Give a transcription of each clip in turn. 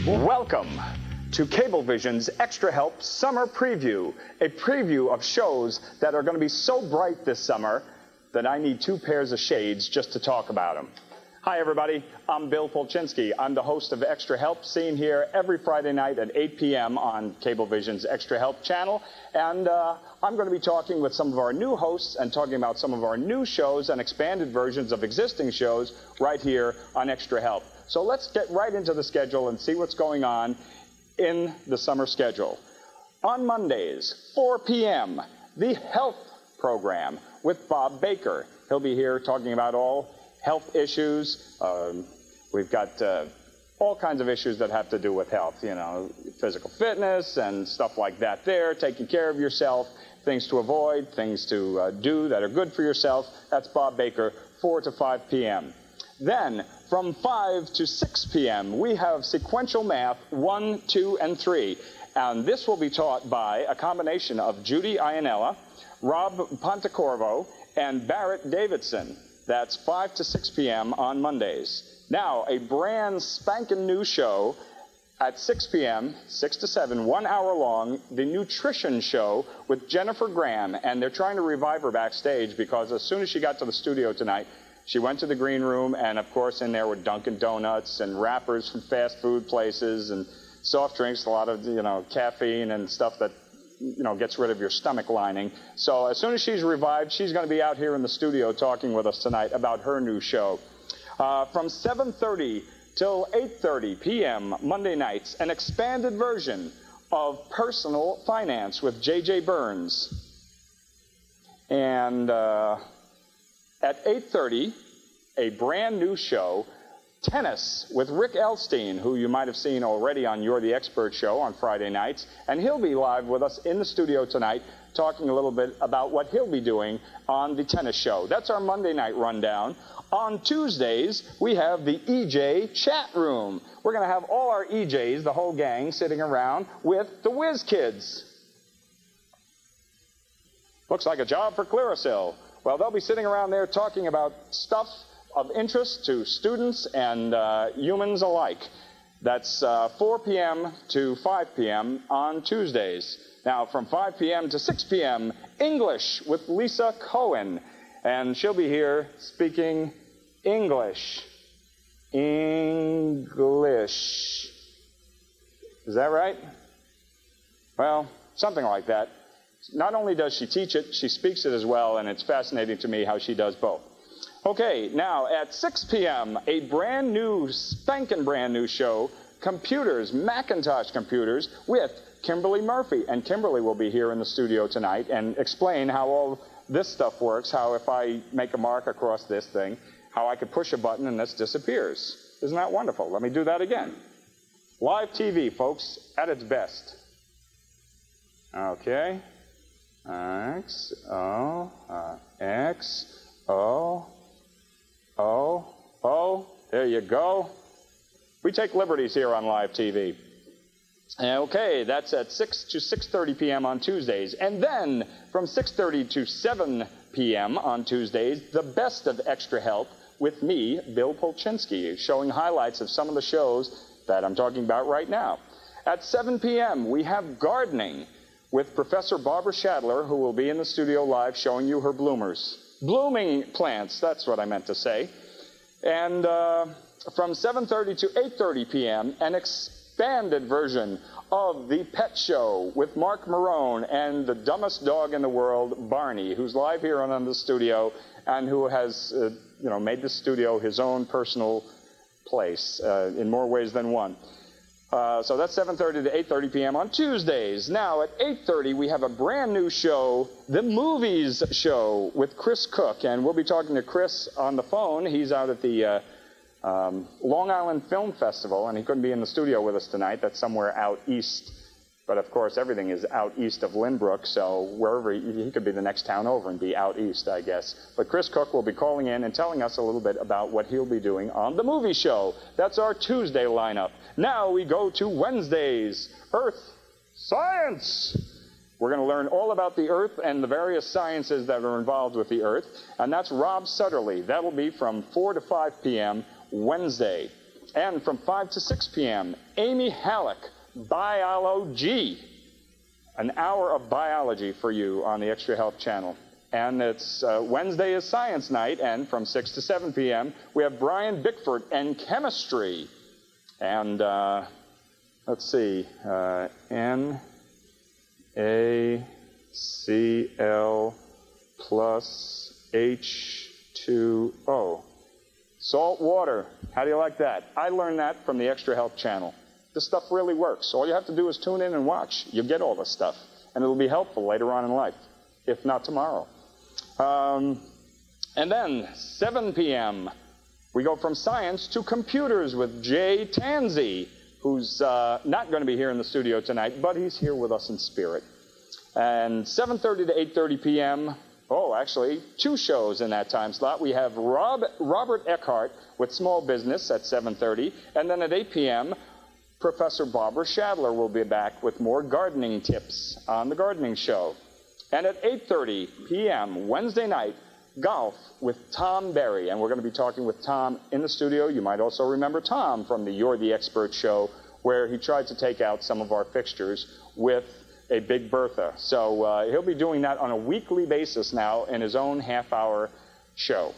Welcome to Cablevision's Extra Help Summer Preview, a preview of shows that are going to be so bright this summer that I need two pairs of shades just to talk about them. Hi, everybody. I'm Bill Polchinski. I'm the host of Extra Help, seen here every Friday night at 8 p.m. on Cablevision's Extra Help channel. And I'm going to be talking with some of our new hosts and talking about some of our new shows and expanded versions of existing shows right here on Extra Help. So let's get right into the schedule and see what's going on in the summer schedule. On Mondays, 4 p.m., the Health Program with Bob Baker. He'll be here talking about all health issues. We've got all kinds of issues that have to do with health, you know, physical fitness and stuff like that there, taking care of yourself, things to avoid, things to do that are good for yourself. That's Bob Baker, 4 to 5 p.m. Then, from 5 to 6 p.m., we have Sequential Math 1, 2, and 3. And this will be taught by a combination of Judy Ionella, Rob Pontecorvo, and Barrett Davidson. That's 5 to 6 p.m. on Mondays. Now, a brand spanking new show at 6 p.m., 6 to 7, 1 hour long, the Nutrition Show with Jennifer Graham. And they're trying to revive her backstage because as soon as she got to the studio tonight, she went to the green room, and of course in there were Dunkin' Donuts and wrappers from fast food places and soft drinks, a lot of, you know, caffeine and stuff that, you know, gets rid of your stomach lining. So as soon as she's revived, she's going to be out here in the studio talking with us tonight about her new show. From 7:30 till 8:30 p.m. Monday nights, an expanded version of Personal Finance with J.J. Burns. And at 8:30, a brand new show, Tennis with Rick Elstein, who you might have seen already on You're the Expert show on Friday nights. And he'll be live with us in the studio tonight talking a little bit about what he'll be doing on the tennis show. That's our Monday night rundown. On Tuesdays, we have the EJ Chat Room. We're going to have all our EJs, the whole gang, sitting around with the Whiz Kids. Looks like a job for Clearasil. Well, they'll be sitting around there talking about stuff of interest to students and humans alike. That's 4 p.m. to 5 p.m. on Tuesdays. Now, from 5 p.m. to 6 p.m., English with Lisa Cohen. And she'll be here speaking English. English. Is that right? Well, something like that. Not only does she teach it, she speaks it as well, and it's fascinating to me how she does both. Okay, now at 6 p.m., a brand new, spanking brand new show, Computers, Macintosh Computers, with Kimberly Murphy. And Kimberly will be here in the studio tonight and explain how all this stuff works, how if I make a mark across this thing, how I could push a button and this disappears. Isn't that wonderful? Let me do that again. Live TV, folks, at its best. Okay. X, O, X, O, O, O. There you go. We take liberties here on live TV. Okay, that's at 6 to 6:30 p.m. on Tuesdays. And then from 6:30 to 7 p.m. on Tuesdays, the best of Extra Help with me, Bill Polchinski, showing highlights of some of the shows that I'm talking about right now. At 7 p.m., we have Gardening with Professor Barbara Shadler, who will be in the studio live showing you her bloomers. Blooming plants, that's what I meant to say. And from 7:30 to 8:30 p.m., an expanded version of The Pet Show with Mark Marone and the dumbest dog in the world, Barney, who's live here on the studio and who has made the studio his own personal place in more ways than one. So that's 7:30 to 8:30 p.m. on Tuesdays. Now, at 8:30, we have a brand new show, The Movies Show, with Chris Cook. And we'll be talking to Chris on the phone. He's out at the Long Island Film Festival, and he couldn't be in the studio with us tonight. That's somewhere out east. But, of course, everything is out east of Lynbrook, so wherever he could be the next town over and be out east, I guess. But Chris Cook will be calling in and telling us a little bit about what he'll be doing on The Movie Show. That's our Tuesday lineup. Now we go to Wednesdays. Earth Science. We're going to learn all about the Earth and the various sciences that are involved with the Earth. And that's Rob Sutterly. That'll be from 4 to 5 p.m. Wednesday. And from 5 to 6 p.m., Amy Halleck, Biology. An hour of biology for you on the Extra Health channel. And it's Wednesday is Science Night, and from 6 to 7 p.m., we have Brian Bickford and Chemistry. And let's see, NaCl plus H2O. Salt water. How do you like that? I learned that from the Extra Health channel. This stuff really works. All you have to do is tune in and watch. You get all this stuff. And it'll be helpful later on in life, if not tomorrow. And then, 7 p.m., we go from science to computers with Jay Tanzi, who's not going to be here in the studio tonight, but he's here with us in spirit. And 7:30 to 8:30 p.m., actually, 2 shows in that time slot. We have Robert Eckhart with Small Business at 7:30, and then at 8 p.m., Professor Barbara Shadler will be back with more gardening tips on the Gardening Show. And at 8:30 p.m. Wednesday night, golf with Tom Berry. And we're going to be talking with Tom in the studio. You might also remember Tom from the You're the Expert show, where he tried to take out some of our fixtures with a Big Bertha. So he'll be doing that on a weekly basis now in his own half-hour show.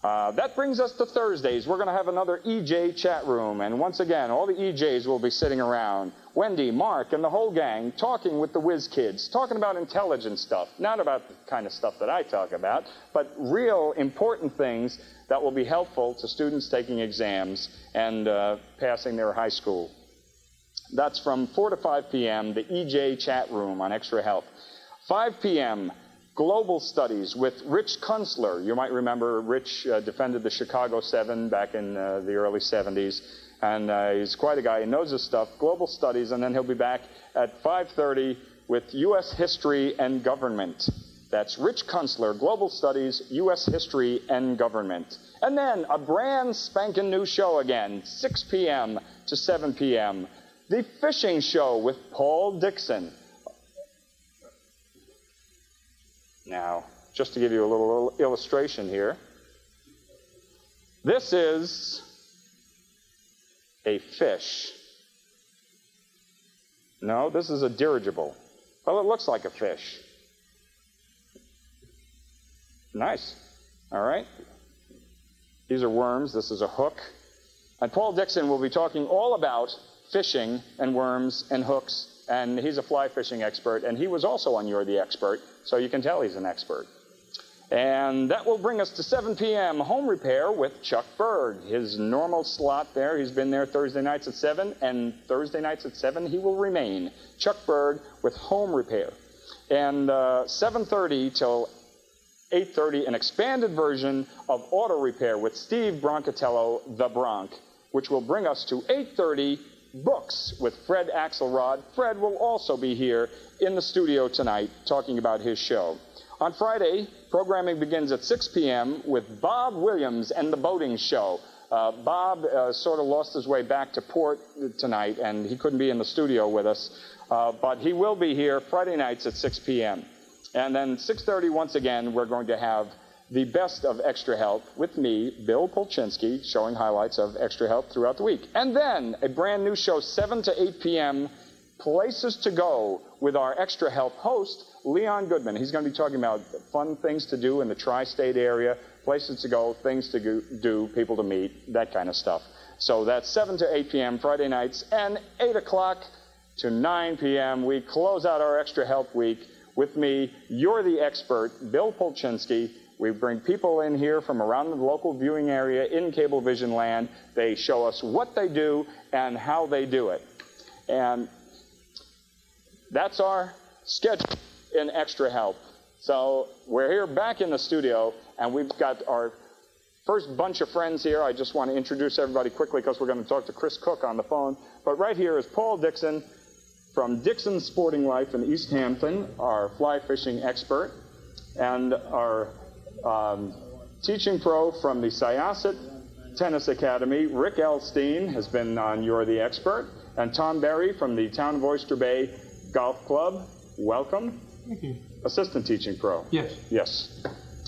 That brings us to Thursdays. We're going to have another EJ chat room. And once again, all the EJs will be sitting around. Wendy, Mark, and the whole gang talking with the whiz kids, talking about intelligent stuff. Not about the kind of stuff that I talk about, but real important things that will be helpful to students taking exams and passing their high school. That's from 4 to 5 p.m., the EJ chat room on Extra Health. 5 p.m., Global Studies with Rich Kunstler. You might remember Rich defended the Chicago 7 back in the early 70s. And he's quite a guy. He knows his stuff. Global Studies. And then he'll be back at 5:30 with U.S. History and Government. That's Rich Kunstler, Global Studies, U.S. History and Government. And then a brand spanking new show again, 6 p.m. to 7 p.m. The Fishing Show with Paul Dixon. Now, just to give you a little illustration here, this is a fish. No, this is a dirigible. Well, it looks like a fish. Nice. All right. These are worms. This is a hook. And Paul Dixon will be talking all about fishing and worms and hooks. And he's a fly fishing expert, and he was also on You're the Expert, so you can tell he's an expert. And that will bring us to 7 p.m., Home Repair with Chuck Berg. His normal slot there, he's been there Thursday nights at 7, and Thursday nights at 7 he will remain. Chuck Berg with Home Repair. And 7:30 till 8:30, an expanded version of Auto Repair with Steve Broncatello, the Bronc, which will bring us to 8:30, Books with Fred Axelrod. Fred will also be here in the studio tonight talking about his show. On Friday, programming begins at 6 p.m. with Bob Williams and the Boating Show. Bob sort of lost his way back to port tonight, and he couldn't be in the studio with us. But he will be here Friday nights at 6 p.m. And then 6:30, once again, we're going to have the best of Extra Health with me, Bill Polchinski, showing highlights of Extra Health throughout the week. And then a brand new show, 7 to 8 p.m., Places to Go, with our Extra Health host, Leon Goodman. He's going to be talking about fun things to do in the tri-state area, places to go, things to do, people to meet, that kind of stuff. So that's 7 to 8 p.m. Friday nights, and 8 o'clock to 9 p.m. we close out our Extra Health week with me, You're the Expert, Bill Polchinski. We bring people in here from around the local viewing area in Cablevision land. They show us what they do and how they do it. And that's our schedule in Extra Health. So we're here back in the studio, and we've got our first bunch of friends here. I just want to introduce everybody quickly because we're going to talk to Chris Cook on the phone. But right here is Paul Dixon from Dixon Sporting Life in East Hampton, our fly fishing expert, and our teaching pro from the Syosset Tennis Academy, Rick Elstein, has been on You're the Expert, and Tom Berry from the Town of Oyster Bay Golf Club. Welcome. Thank you. Assistant teaching pro. Yes. Yes.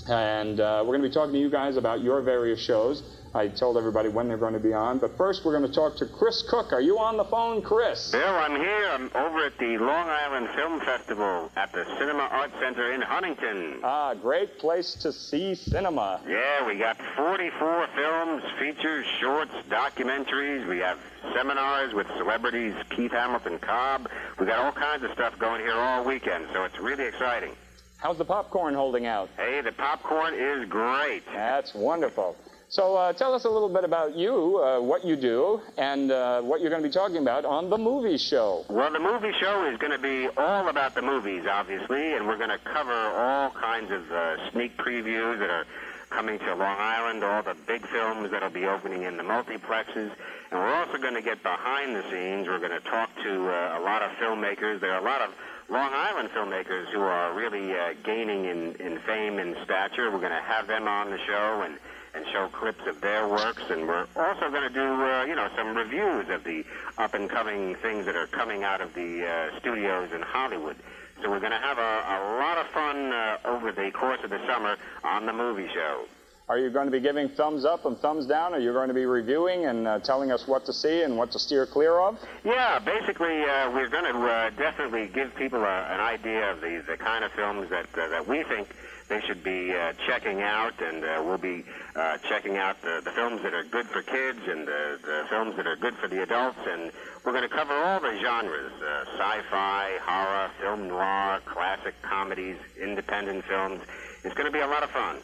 And we're going to be talking to you guys about your various shows. I told everybody when they're going to be on. But first, we're going to talk to Chris Cook. Are you on the phone, Chris? Bill, I'm here. I'm over at the Long Island Film Festival at the Cinema Arts Center in Huntington. Ah, great place to see cinema. Yeah, we got 44 films, features, shorts, documentaries. We have seminars with celebrities, Keith Hamilton Cobb. We got all kinds of stuff going here all weekend, so it's really exciting. How's the popcorn holding out? Hey, the popcorn is great. That's wonderful. So tell us a little bit about you, what you do, and what you're going to be talking about on the movie show. Well, the movie show is going to be all about the movies, obviously, and we're going to cover all kinds of sneak previews that are coming to Long Island, all the big films that will be opening in the multiplexes, and we're also going to get behind the scenes. We're going to talk to a lot of filmmakers. There are a lot of Long Island filmmakers who are really gaining in fame and stature. We're going to have them on the show and show clips of their works, and we're also going to do, some reviews of the up-and-coming things that are coming out of the studios in Hollywood. So we're going to have a lot of fun over the course of the summer on the movie show. Are you going to be giving thumbs up and thumbs down? Are you going to be reviewing and telling us what to see and what to steer clear of? Yeah, basically, we're going to definitely give people an idea of the kind of films that we think they should be checking out, and we'll be checking out the films that are good for kids and the films that are good for the adults, and we're going to cover all the genres, sci-fi, horror, film noir, classic comedies, independent films. It's going to be a lot of fun.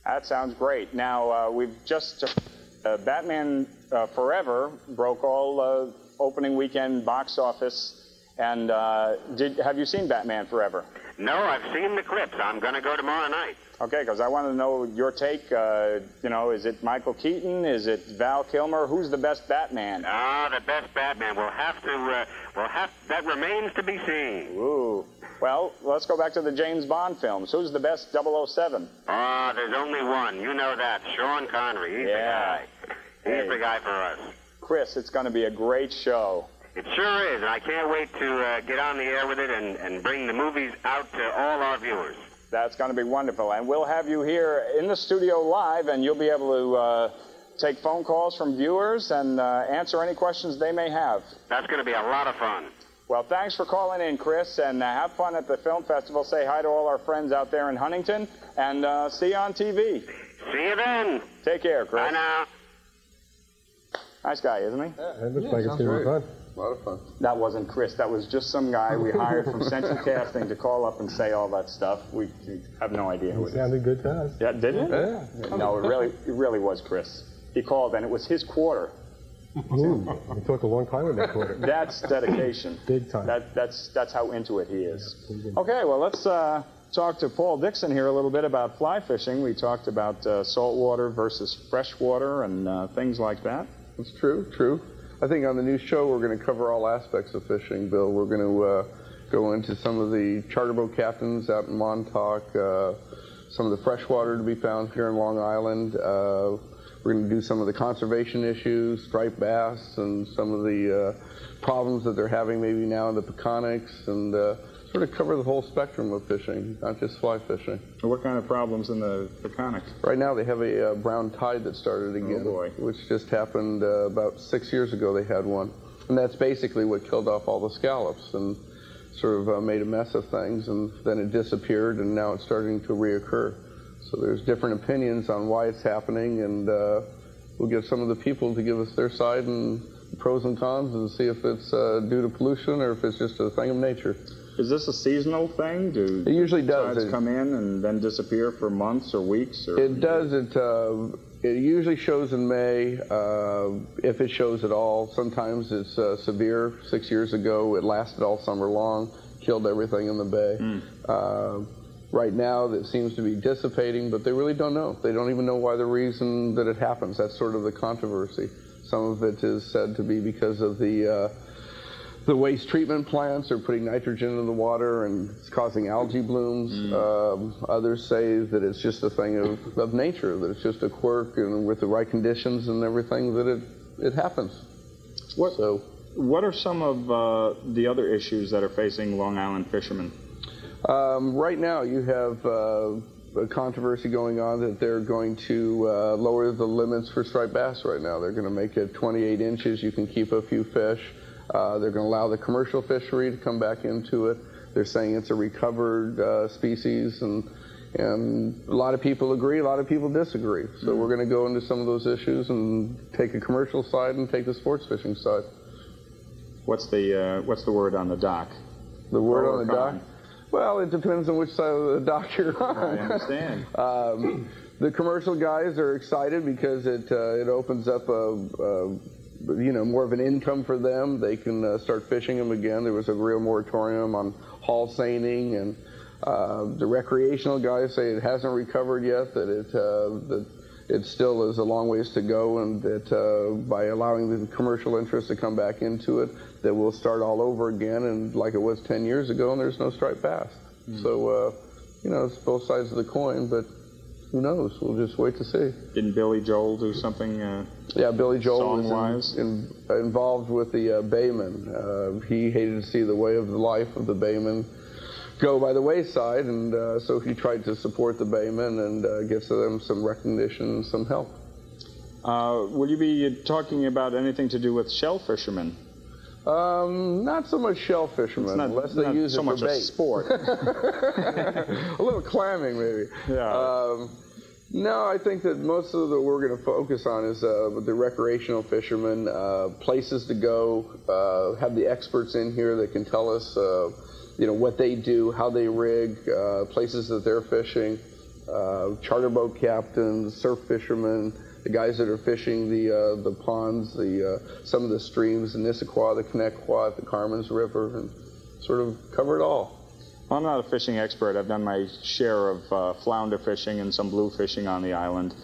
That sounds great. Now, we've just, Batman Forever broke all opening weekend box office, and have you seen Batman Forever? No, I've seen the clips. I'm going to go tomorrow night. Okay, because I want to know your take. Is it Michael Keaton? Is it Val Kilmer? Who's the best Batman? The best Batman. That remains to be seen. Ooh. Well, let's go back to the James Bond films. Who's the best 007? There's only one. You know that. Sean Connery. He's the guy. He's the guy for us. Chris, it's going to be a great show. It sure is, and I can't wait to get on the air with it and bring the movies out to all our viewers. That's going to be wonderful, and we'll have you here in the studio live, and you'll be able to take phone calls from viewers and answer any questions they may have. That's going to be a lot of fun. Well, thanks for calling in, Chris, and have fun at the film festival. Say hi to all our friends out there in Huntington, and see you on TV. See you then. Take care, Chris. Bye now. Nice guy, isn't he? Yeah, it looks like it's going to be fun. A lot of fun. That wasn't Chris. That was just some guy we hired from Central Casting to call up and say all that stuff. We have no idea who it is. It sounded good to us. Yeah, did it? Yeah. No, it really was Chris. He called, and it was his quarter. Ooh, we took a long time with that quarter. That's dedication. Big time. That's how into it he is. Okay, well, let's talk to Paul Dixon here a little bit about fly fishing. We talked about saltwater versus freshwater and things like that. It's true. I think on the new show we're going to cover all aspects of fishing, Bill. We're going to go into some of the charter boat captains out in Montauk, some of the freshwater to be found here in Long Island. We're going to do some of the conservation issues, striped bass, and some of the problems that they're having maybe now in the Peconics, and sort of cover the whole spectrum of fishing, not just fly fishing. What kind of problems in the Peconics? Right now they have a brown tide that started again, which just happened about 6 years ago. They had one, and that's basically what killed off all the scallops and sort of made a mess of things, and then it disappeared, and now it's starting to reoccur. So there's different opinions on why it's happening, and we'll get some of the people to give us their side and pros and cons and see if it's due to pollution or if it's just a thing of nature. Is this a seasonal thing? Do it usually does. Tides come in and then disappear for months or weeks? Or it does. It usually shows in May, if it shows at all. Sometimes it's severe. 6 years ago, it lasted all summer long, killed everything in the bay. Right now, that seems to be dissipating, but they really don't know. They don't even know why the reason that it happens. That's sort of the controversy. Some of it is said to be because of the waste treatment plants are putting nitrogen in the water and it's causing algae blooms. Others say that it's just a thing of nature, that it's just a quirk, and with the right conditions and everything that it happens. What are some of the other issues that are facing Long Island fishermen? Right now you have a controversy going on that they're going to lower the limits for striped bass right now. They're going to make it 28 inches. You can keep a few fish. They're going to allow the commercial fishery to come back into it. They're saying it's a recovered species, and a lot of people agree, a lot of people disagree. So we're going to go into some of those issues and take a commercial side and take the sports fishing side. What's the word on the dock? The word on the dock? Well, it depends on which side of the dock you're on. I understand. The commercial guys are excited because it opens up more of an income for them. They can start fishing them again. There was a real moratorium on haul seining, and the recreational guys say it hasn't recovered yet, that it still is a long ways to go, and that by allowing the commercial interest to come back into it, that we'll start all over again, and like it was 10 years ago, and there's no striped bass. So, it's both sides of the coin, but who knows? We'll just wait to see. Didn't Billy Joel do something Yeah, Billy Joel song-wise? was involved with the Baymen. He hated to see the way of the life of the Baymen go by the wayside, and so he tried to support the Baymen and get them some recognition and some help. Will you be talking about anything to do with shell fishermen? Not so much shell fishermen, unless they use it for bait. So much a sport. A little clamming, maybe. Yeah. No, I think that most of what we're going to focus on is the recreational fishermen, places to go, have the experts in here that can tell us, what they do, how they rig, places that they're fishing, charter boat captains, surf fishermen, the guys that are fishing the ponds, some of the streams, the Nissaquah, the Connecticut, the Carmen's River, and sort of cover it all. I'm not a fishing expert. I've done my share of flounder fishing and some blue fishing on the island.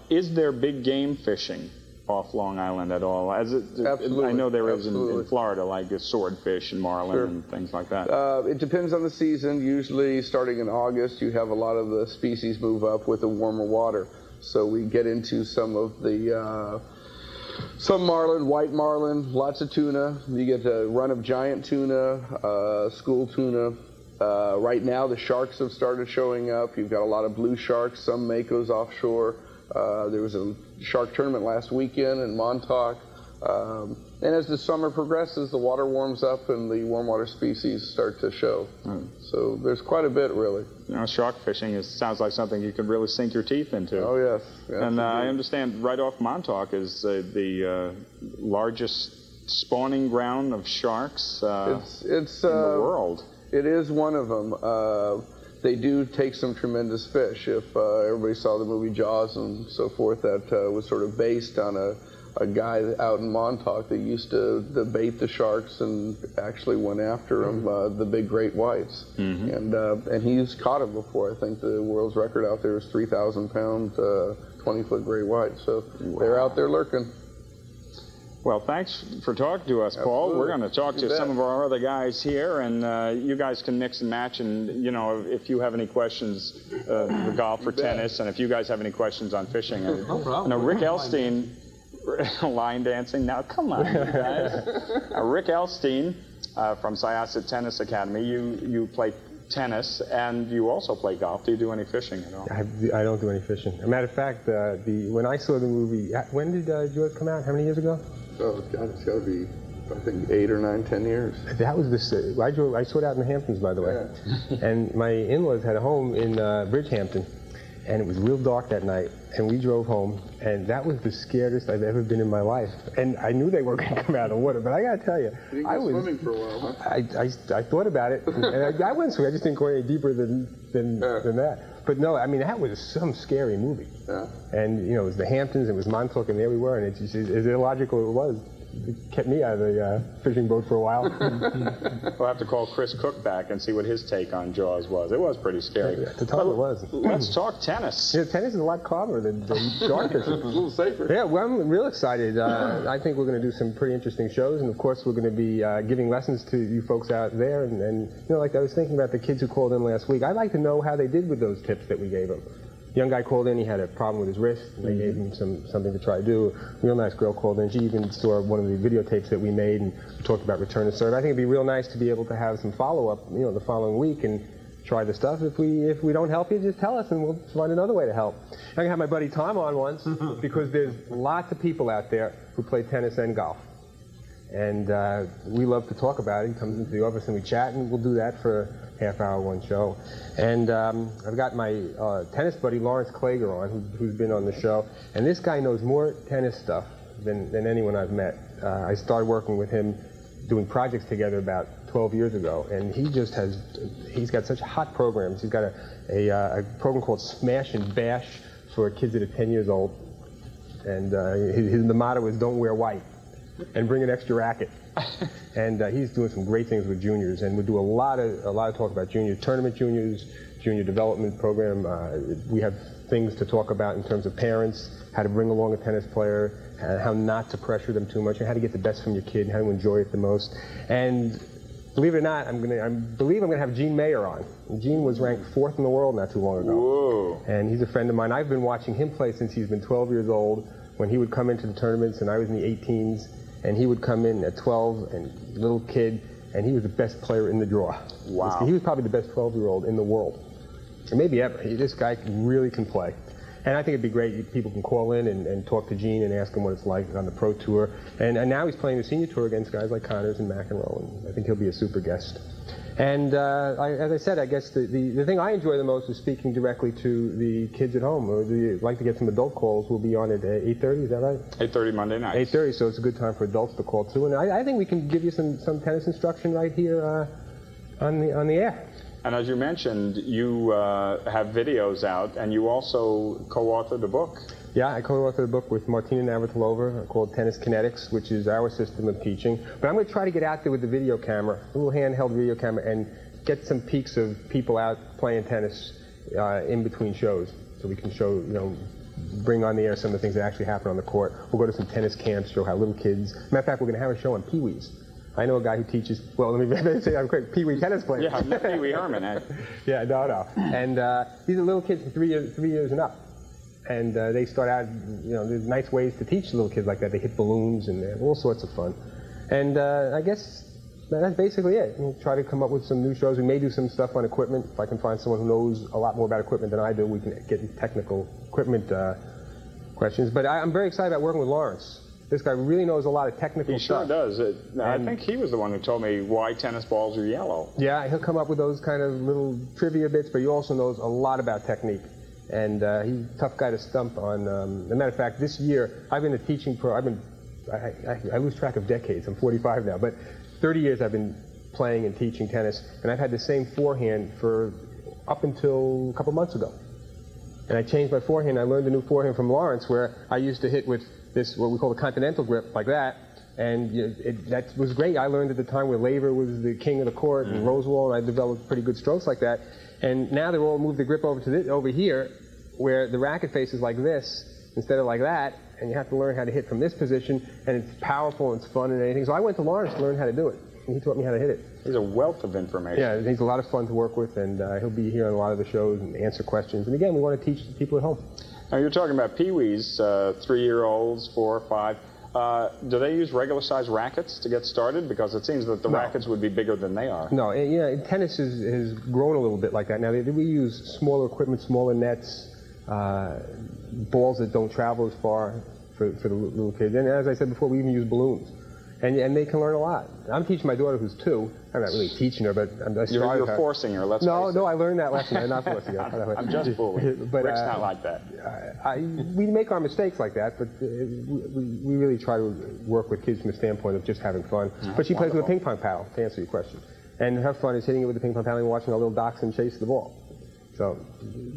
Is there big game fishing off Long Island at all? Absolutely. I know there is Absolutely. in Florida, like swordfish and marlin Sure. and things like that. It depends on the season. Usually starting in August, you have a lot of the species move up with the warmer water. So we get into some of the, some marlin, white marlin, lots of tuna. You get a run of giant tuna, school tuna. Right now the sharks have started showing up. You've got a lot of blue sharks, some makos offshore. There was a shark tournament last weekend in Montauk. And as the summer progresses, the water warms up and the warm water species start to show. So there's quite a bit, really. Shark fishing sounds like something you could really sink your teeth into. Oh, yes. And I understand right off Montauk is the largest spawning ground of sharks in the world. It is one of them. They do take some tremendous fish. If everybody saw the movie Jaws and so forth, that was sort of based on a guy out in Montauk that used to bait the sharks and actually went after them, the big great whites. And he's caught them before. I think the world's record out there is 3,000-pound, 20-foot great whites. So they're out there lurking. Well, thanks for talking to us, Paul. Absolutely. We're going to talk You to some bet. of our other guys here, and you guys can mix and match. And, if you have any questions for golf or tennis, and if you guys have any questions on fishing. And, No problem. Rick Elstein, line dancing. Now, come on, you guys. Rick Elstein from Syosset Tennis Academy. You play tennis, and you also play golf. Do you do any fishing at all? I don't do any fishing. As a matter of fact, when I saw the movie, when did Jaws come out? How many years ago? Oh, God, it's got to be, I think, 8 or 9, 10 years. That was I saw it out in the Hamptons, by the way. And my in-laws had a home in Bridgehampton, and it was real dark that night. And we drove home, and that was the scariest I've ever been in my life. And I knew they weren't going to come out of the water, but I got to tell you, I was swimming for a while, huh? I thought about it, and I went swimming. I just didn't go any deeper than that. But no, I mean, that was some scary movie. Yeah. And, it was the Hamptons, it was Montauk, and there we were, and it's just, as illogical it was. It kept me out of the fishing boat for a while. We'll have to call Chris Cook back and see what his take on Jaws was. It was pretty scary. At the time it was. Let's talk tennis. Yeah, tennis is a lot calmer than shark fishing. A little safer. Yeah, well, I'm real excited. I think we're going to do some pretty interesting shows, and of course we're going to be giving lessons to you folks out there. And like I was thinking about the kids who called in last week. I'd like to know how they did with those tips that we gave them. Young guy called in, he had a problem with his wrist, and they gave him something to try to do. A real nice girl called in. She even saw one of the videotapes that we made and talked about return to serve. I think it'd be real nice to be able to have some follow-up, the following week, and try the stuff. If we don't help you, just tell us and we'll find another way to help. I'm going to have my buddy Tom on once because there's lots of people out there who play tennis and golf. And we love to talk about it. He comes into the office and we chat, and we'll do that for a half hour, one show. And I've got my tennis buddy Lawrence Klager on, who's been on the show. And this guy knows more tennis stuff than anyone I've met. I started working with him doing projects together about 12 years ago, and he's got such hot programs. He's got a program called Smash and Bash for kids that are 10 years old, and the motto is don't wear white and bring an extra racket. And he's doing some great things with juniors, and we do a lot of talk about junior tournament juniors, junior development program. We have things to talk about in terms of parents, how to bring along a tennis player, how not to pressure them too much, and how to get the best from your kid, and how to enjoy it the most. And believe it or not, I believe I'm going to have Gene Mayer on. And Gene was ranked 4th in the world not too long ago. Whoa. And he's a friend of mine. I've been watching him play since he's been 12 years old, when he would come into the tournaments, and I was in the 18s, and he would come in at 12, and little kid, and he was the best player in the draw. Wow. He was probably the best 12-year-old in the world, or maybe ever. This guy really can play. And I think it'd be great if people can call in and talk to Gene and ask him what it's like on the pro tour. And now he's playing the senior tour against guys like Connors and McEnroe, and I think he'll be a super guest. And as I said, I guess the thing I enjoy the most is speaking directly to the kids at home. Or like to get some adult calls. We'll be on at 8:30, is that right? 8:30 Monday night. 8:30, so it's a good time for adults to call too. And I think we can give you some tennis instruction right here on the air. And as you mentioned, you have videos out, and you also co-authored a book. Yeah, I co-authored a book with Martina Navratilova called Tennis Kinetics, which is our system of teaching. But I'm going to try to get out there with the video camera, a little handheld video camera, and get some peeks of people out playing tennis in between shows, so we can show, bring on the air some of the things that actually happen on the court. We'll go to some tennis camps, show how little kids. Matter of fact, we're going to have a show on Pee-wees. I know a guy who teaches, well, let me say I'm a Pee-wee tennis player. Yeah, Pee-wee Herman. Yeah, no. And these are little kids from 3 years and up. And they start out, there's nice ways to teach little kids like that. They hit balloons and they have all sorts of fun. And I guess that's basically it. We'll try to come up with some new shows. We may do some stuff on equipment. If I can find someone who knows a lot more about equipment than I do, we can get into technical equipment questions. But I'm very excited about working with Lawrence. This guy really knows a lot of technical stuff. He sure does. I think he was the one who told me why tennis balls are yellow. Yeah, he'll come up with those kind of little trivia bits, but he also knows a lot about technique. And he's a tough guy to stump on. As a matter of fact, this year, I've been a teaching pro. I lose track of decades. I'm 45 now. But 30 years I've been playing and teaching tennis, and I've had the same forehand for up until a couple months ago. And I changed my forehand. I learned a new forehand from Lawrence, where I used to hit with this, what we call the continental grip, like that. And that was great. I learned at the time where Laver was the king of the court, and Rosewall, and I developed pretty good strokes like that. And now they've all moved the grip over to over here, where the racket face is like this instead of like that, and you have to learn how to hit from this position, and it's powerful and it's fun and anything. So I went to Lawrence to learn how to do it, and he taught me how to hit it. He's a wealth of information. Yeah, he's a lot of fun to work with, and he'll be here on a lot of the shows and answer questions. And again, we want to teach the people at home. Now, you're talking about Pee-wees, 3-year-olds, 4 or 5. Do they use regular-sized rackets to get started? Because it seems that the rackets would be bigger than they are. No, tennis has grown a little bit like that. Now, we use smaller equipment, smaller nets, balls that don't travel as far for the little kids. And as I said before, we even use balloons. And they can learn a lot. I'm teaching my daughter who's 2. I'm not really teaching her, but You're forcing her, let's face it. No, I learned that lesson. I'm not forcing her. I'm just fooling. But, Rick's not like that. We make our mistakes like that, but we really try to work with kids from the standpoint of just having fun. But she plays with a ping pong paddle, to answer your question. And her fun is hitting it with the ping pong paddle and watching our little dachshund chase the ball. So,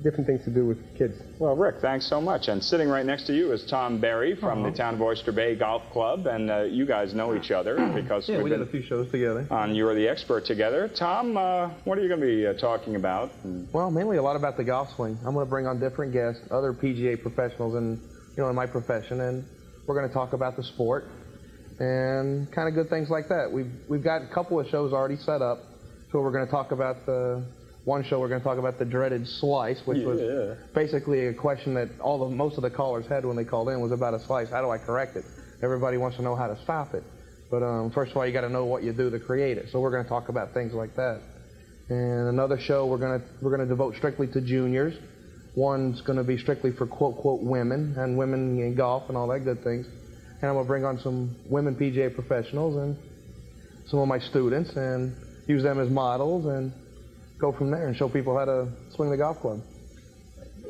different things to do with kids. Well, Rick, thanks so much. And sitting right next to you is Tom Berry from the Town of Oyster Bay Golf Club. And you guys know each other because we did a few shows together. On You're the Expert together. Tom, what are you going to be talking about? Well, mainly a lot about the golf swing. I'm going to bring on different guests, other PGA professionals in my profession, and we're going to talk about the sport and kind of good things like that. We've got a couple of shows already set up. So we're going to talk about one show we're going to talk about the dreaded slice, which was basically a question that most of the callers had when they called in was about a slice. How do I correct it? Everybody wants to know how to stop it. But first of all, you got to know what you do to create it. So we're going to talk about things like that. And another show we're gonna devote strictly to juniors. One's gonna be strictly for quote women and women in golf and all that good things. And I'm gonna bring on some women PGA professionals and some of my students and use them as models and go from there and show people how to swing the golf club.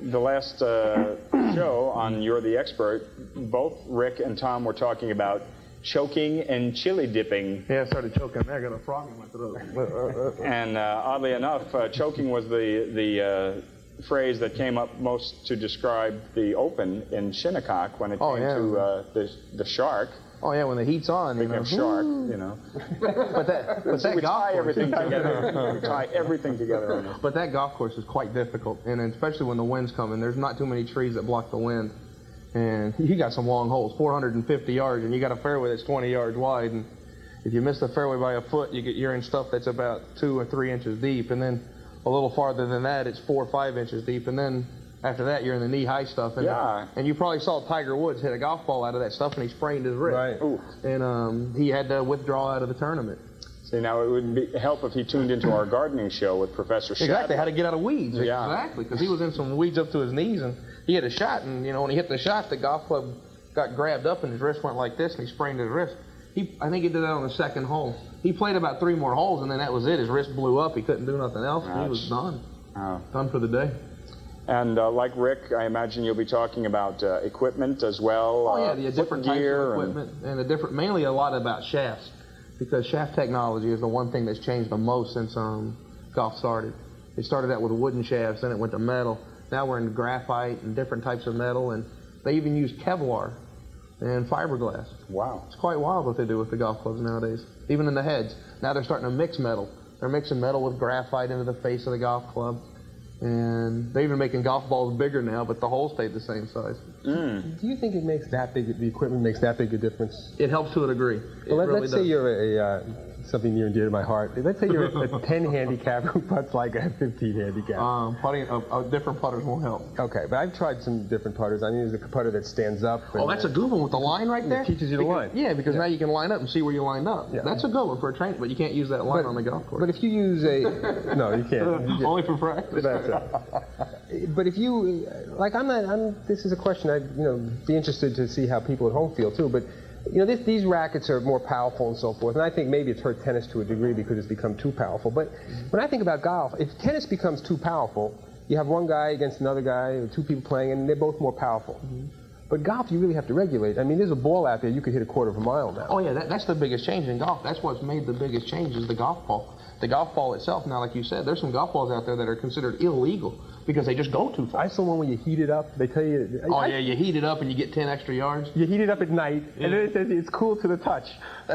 The last show on You're the Expert, both Rick and Tom were talking about choking and chili dipping. Yeah, I started choking there. I got a frog in my throat. And oddly enough, choking was the phrase that came up most to describe the Open in Shinnecock when it came to the shark. Oh yeah, when the heat's on, Speaking of shark, you know. But that we golf tie course, everything together. We tie everything together on this. But that golf course is quite difficult, and especially when the wind's coming. There's not too many trees that block the wind, and you got some long holes, 450 yards, and you got a fairway that's 20 yards wide, and if you miss the fairway by a foot, you're in stuff that's about 2 or 3 inches deep, and then a little farther than that, it's 4 or 5 inches deep, and then after that, you're in the knee-high stuff. And, and you probably saw Tiger Woods hit a golf ball out of that stuff, and he sprained his wrist. Right. Ooh. And he had to withdraw out of the tournament. See, now it would help if he tuned into our gardening show with Professor Shatner. Exactly, how to get out of weeds. Yeah. Exactly, because he was in some weeds up to his knees, and he hit a shot, and when he hit the shot, the golf club got grabbed up, and his wrist went like this, and he sprained his wrist. I think he did that on the second hole. He played about 3 more holes, and then that was it. His wrist blew up. He couldn't do nothing else. He was done. Done for the day. And like Rick, I imagine you'll be talking about equipment as well. Oh yeah, the different types of equipment and mainly a lot about shafts, because shaft technology is the one thing that's changed the most since golf started. It started out with wooden shafts, then it went to metal. Now we're in graphite and different types of metal, and they even use Kevlar and fiberglass. Wow. It's quite wild what they do with the golf clubs nowadays, even in the heads. Now they're starting to mix metal. They're mixing metal with graphite into the face of the golf club. And they're even making golf balls bigger now, but the holes stayed the same size. Do you think it makes that big? The equipment makes that big a difference? It helps to a degree. Well, let's say you're something near and dear to my heart. Let's say you're a 10 handicap who putts like a 15 handicap. Different putters won't help. Okay, but I've tried some different putters. I mean, there's a putter that stands up. Oh, that's a good one with the line right there. It teaches you the line. Yeah, because now you can line up and see where you lined up. Yeah. That's a good one for a trainer, but you can't use that line on the golf course. But if you use no, you can't. Only for practice. That's it. But if you this is a question I'd be interested to see how people at home feel too. But these rackets are more powerful and so forth, and I think maybe it's hurt tennis to a degree because it's become too powerful. But when I think about golf, if tennis becomes too powerful, you have one guy against another guy, or 2 people playing, and they're both more powerful. But golf, you really have to regulate. I mean, there's a ball out there you could hit a 1/4 mile now. Oh yeah, that's the biggest change in golf. That's what's made the biggest change is the golf ball. The golf ball itself, now like you said, there's some golf balls out there that are considered illegal because they just go too far. I saw one where you heat it up. They tell you. You heat it up and you get 10 extra yards. You heat it up at night, and then it says it's cool to the touch.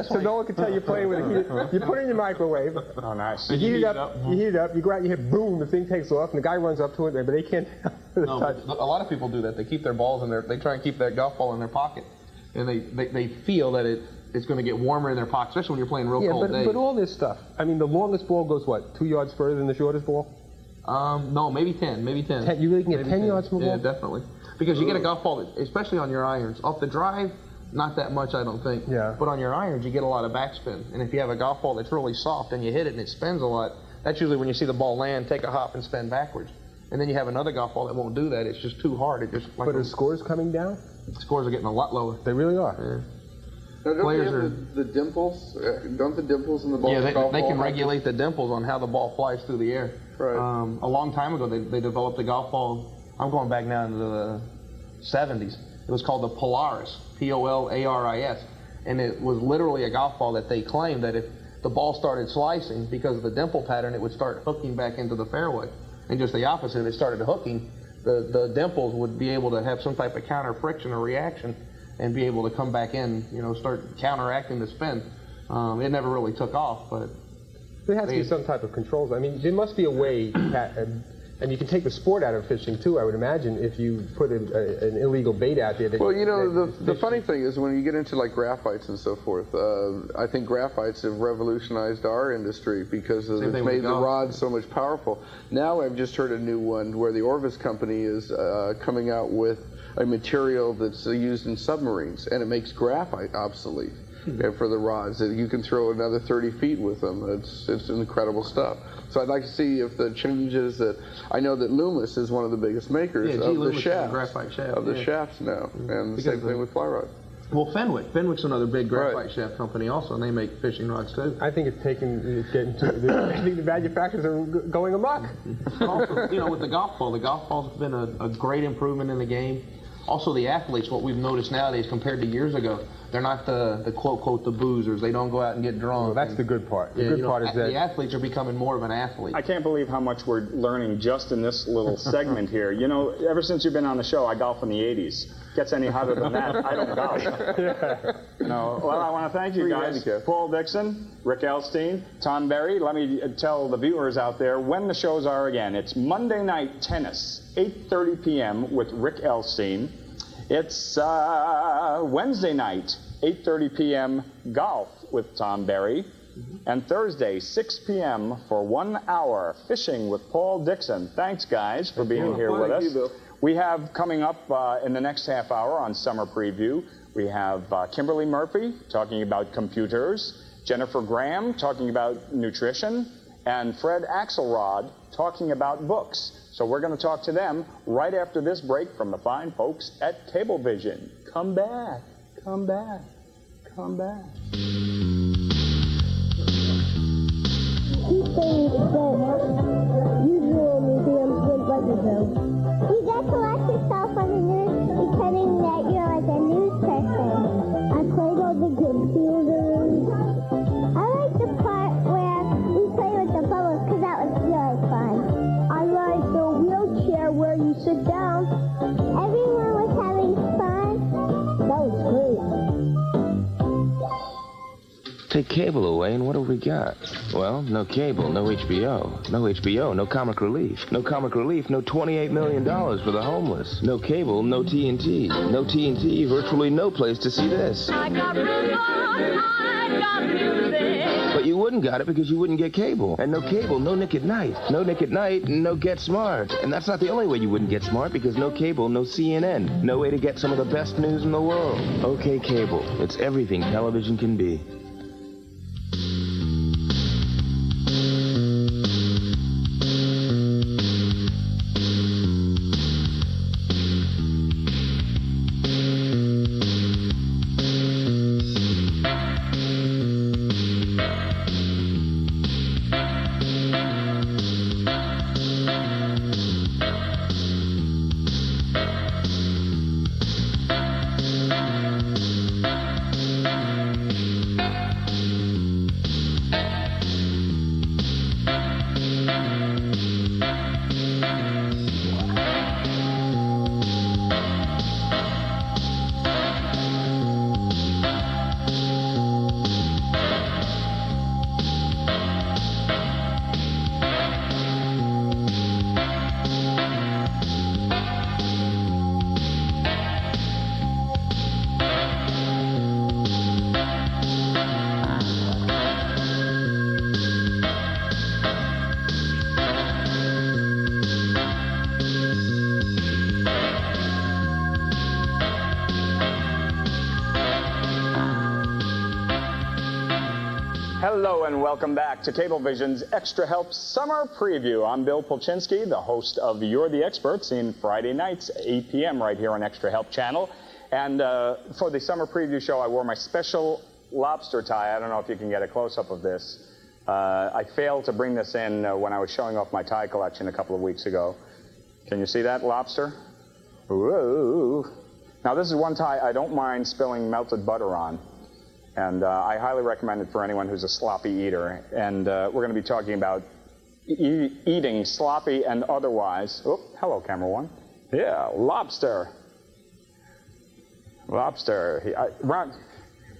So no one can tell you're playing with a heat. You put it in your microwave. Oh, nice. You heat it up. You heat it up. You go out. You hit boom. The thing takes off, and the guy runs up to it, but they can't touch. A lot of people do that. They keep their balls in their. They try and keep that golf ball in their pocket, and they feel that it's going to get warmer in their pocket, especially when you're playing real cold days. But all this stuff. I mean, the longest ball goes what? 2 yards further than the shortest ball? No, maybe 10. Maybe 10. You really can get 10 yards from a ball? Yeah, definitely. Because you get a golf ball, especially on your irons. Off the drive, not that much, I don't think. Yeah. But on your irons, you get a lot of backspin. And if you have a golf ball that's really soft and you hit it and it spins a lot, that's usually when you see the ball land, take a hop and spin backwards. And then you have another golf ball that won't do that. It's just too hard. But are scores coming down? Scores are getting a lot lower. They really are. Yeah. Now, don't Players they have the dimples? Don't the dimples in the ball? Yeah, they golf can ball regulate the dimples on how the ball flies through the air. Right. A long time ago, they developed a golf ball. I'm going back now into the 70s. It was called the Polaris, Polaris, and it was literally a golf ball that they claimed that if the ball started slicing because of the dimple pattern, it would start hooking back into the fairway. And just the opposite, if it started hooking, the dimples would be able to have some type of counter friction or reaction and be able to come back in, start counteracting the spin. It never really took off, but there has to be some type of controls. I mean, there must be a way, and you can take the sport out of fishing too, I would imagine, if you put an illegal bait out there. Well, the funny thing is when you get into like graphites and so forth, I think graphites have revolutionized our industry because it's made the rods so much powerful. Now I've just heard a new one where the Orvis company is coming out with a material that's used in submarines, and it makes graphite obsolete. and for the rods. That you can throw another 30 feet with them. It's incredible stuff. So I'd like to see if the changes that I know that Loomis is one of the biggest makers of the shafts, graphite shaft, of the shafts now, and the same thing with fly rods. Well, Fenwick's another big graphite shaft company also, and they make fishing rods too. I think it's getting to, I think the manufacturers are going amok. Also, with the golf ball's been a great improvement in the game. Also, the athletes, what we've noticed nowadays compared to years ago, they're not the quote the boozers. They don't go out and get drunk. Well, that's the good part. The good part is that the athletes are becoming more of an athlete. I can't believe how much we're learning just in this little segment here. Ever since you've been on the show, I golf in the 80s. Gets any hotter than that, I don't golf. No. Well, I want to thank you guys. Paul Dixon, Rick Elstein, Tom Berry. Let me tell the viewers out there when the shows are again. It's Monday night tennis, 8:30 p.m. with Rick Elstein. It's Wednesday night, 8:30 p.m. golf with Tom Berry. And Thursday, 6 p.m. for 1 hour fishing with Paul Dixon. Thanks, guys, for being here with us. We have coming up in the next half hour on Summer Preview, we have Kimberly Murphy talking about computers, Jennifer Graham talking about nutrition, and Fred Axelrod talking about books. So we're going to talk to them right after this break from the fine folks at Cablevision. Come back, come back, come back. He thinks that usual museums would like to do. You get to watch yourself on the news pretending that you're like a news person. I played on the computers. I like the part where we play with the bubbles because that was really fun. I like the wheelchair where you sit down. Everyone was having fun. That was great. Take cable away, and what have we got? Well, no cable, no HBO. No HBO, no comic relief. No comic relief, no $28 million for the homeless. No cable, no TNT. No TNT, virtually no place to see this. I got rhythm, I got music. But you wouldn't got it because you wouldn't get cable. And no cable, no Nick at Night. No Nick at Night, no Get Smart. And that's not the only way you wouldn't get smart, because no cable, no CNN. No way to get some of the best news in the world. Okay, cable. It's everything television can be. Hello and welcome back to Cablevision's Extra Help Summer Preview. I'm Bill Polchinski, the host of You're the Expert, seen Friday nights, 8 p.m. right here on Extra Help Channel. And for the Summer Preview show, I wore my special lobster tie. I don't know if you can get a close-up of this. I failed to bring this in when I was showing off my tie collection a couple of weeks ago. Can you see that lobster? Whoa. Now, this is one tie I don't mind spilling melted butter on. And I highly recommend it for anyone who's a sloppy eater. And we're going to be talking about eating sloppy and otherwise. Oh, hello, camera one. Yeah, lobster. Lobster.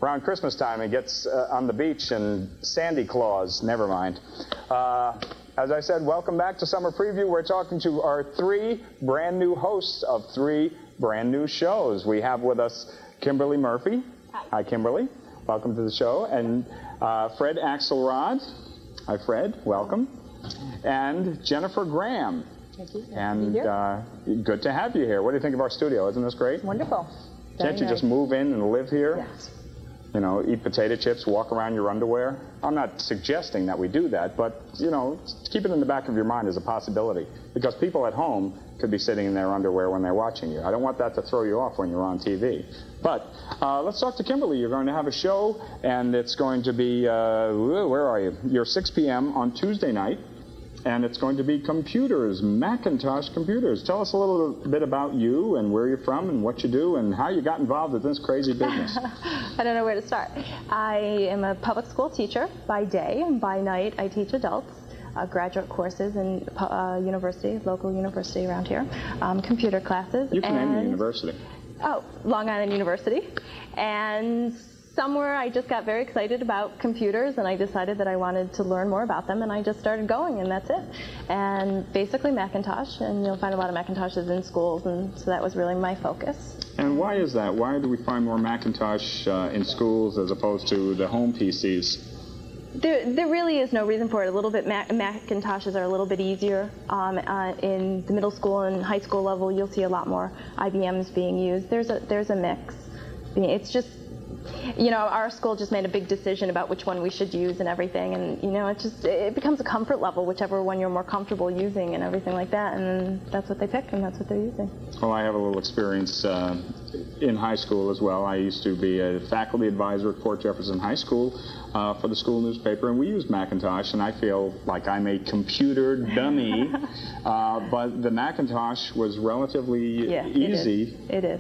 Around Christmas time, he gets on the beach and Sandy Claus. Never mind. As I said, welcome back to Summer Preview. We're talking to our 3 brand new hosts of 3 brand new shows. We have with us Kimberly Murphy. Hi, Kimberly. Welcome to the show. And Fred Axelrod. Hi, Fred. Welcome. And Jennifer Graham. Thank you. And good to have you here. What do you think of our studio? Isn't this great? Wonderful. Can't you just move in and live here? Yes. You know, eat potato chips, walk around your underwear. I'm not suggesting that we do that, but, you know, keep it in the back of your mind as a possibility. Because people at home could be sitting in their underwear when they're watching you. I don't want that to throw you off when you're on TV. But let's talk to Kimberly. You're going to have a show, and it's going to be, where are you? You're 6 p.m. on Tuesday night. And it's going to be computers, Macintosh computers. Tell us a little bit about you and where you're from and what you do and how you got involved in this crazy business. I don't know where to start. I am a public school teacher by day, and by night I teach adults graduate courses in local university around here, computer classes. You can name the university. Oh, Long Island University. And somewhere I just got very excited about computers, and I decided that I wanted to learn more about them, and I just started going, and that's it. And basically Macintosh, and you'll find a lot of Macintoshes in schools, and so that was really my focus. And why is that? Why do we find more Macintosh in schools as opposed to the home PCs? There really is no reason for it. A little bit, Macintoshes are a little bit easier. In the middle school and high school level, you'll see a lot more IBMs being used. There's a mix. It's just, you know, our school just made a big decision about which one we should use and everything, and, you know, it becomes a comfort level, whichever one you're more comfortable using and everything like that, and that's what they pick and that's what they're using. Well, I have a little experience in high school as well. I used to be a faculty advisor at Port Jefferson High School for the school newspaper, and we used Macintosh, and I feel like I'm a computer dummy, but the Macintosh was relatively easy it is.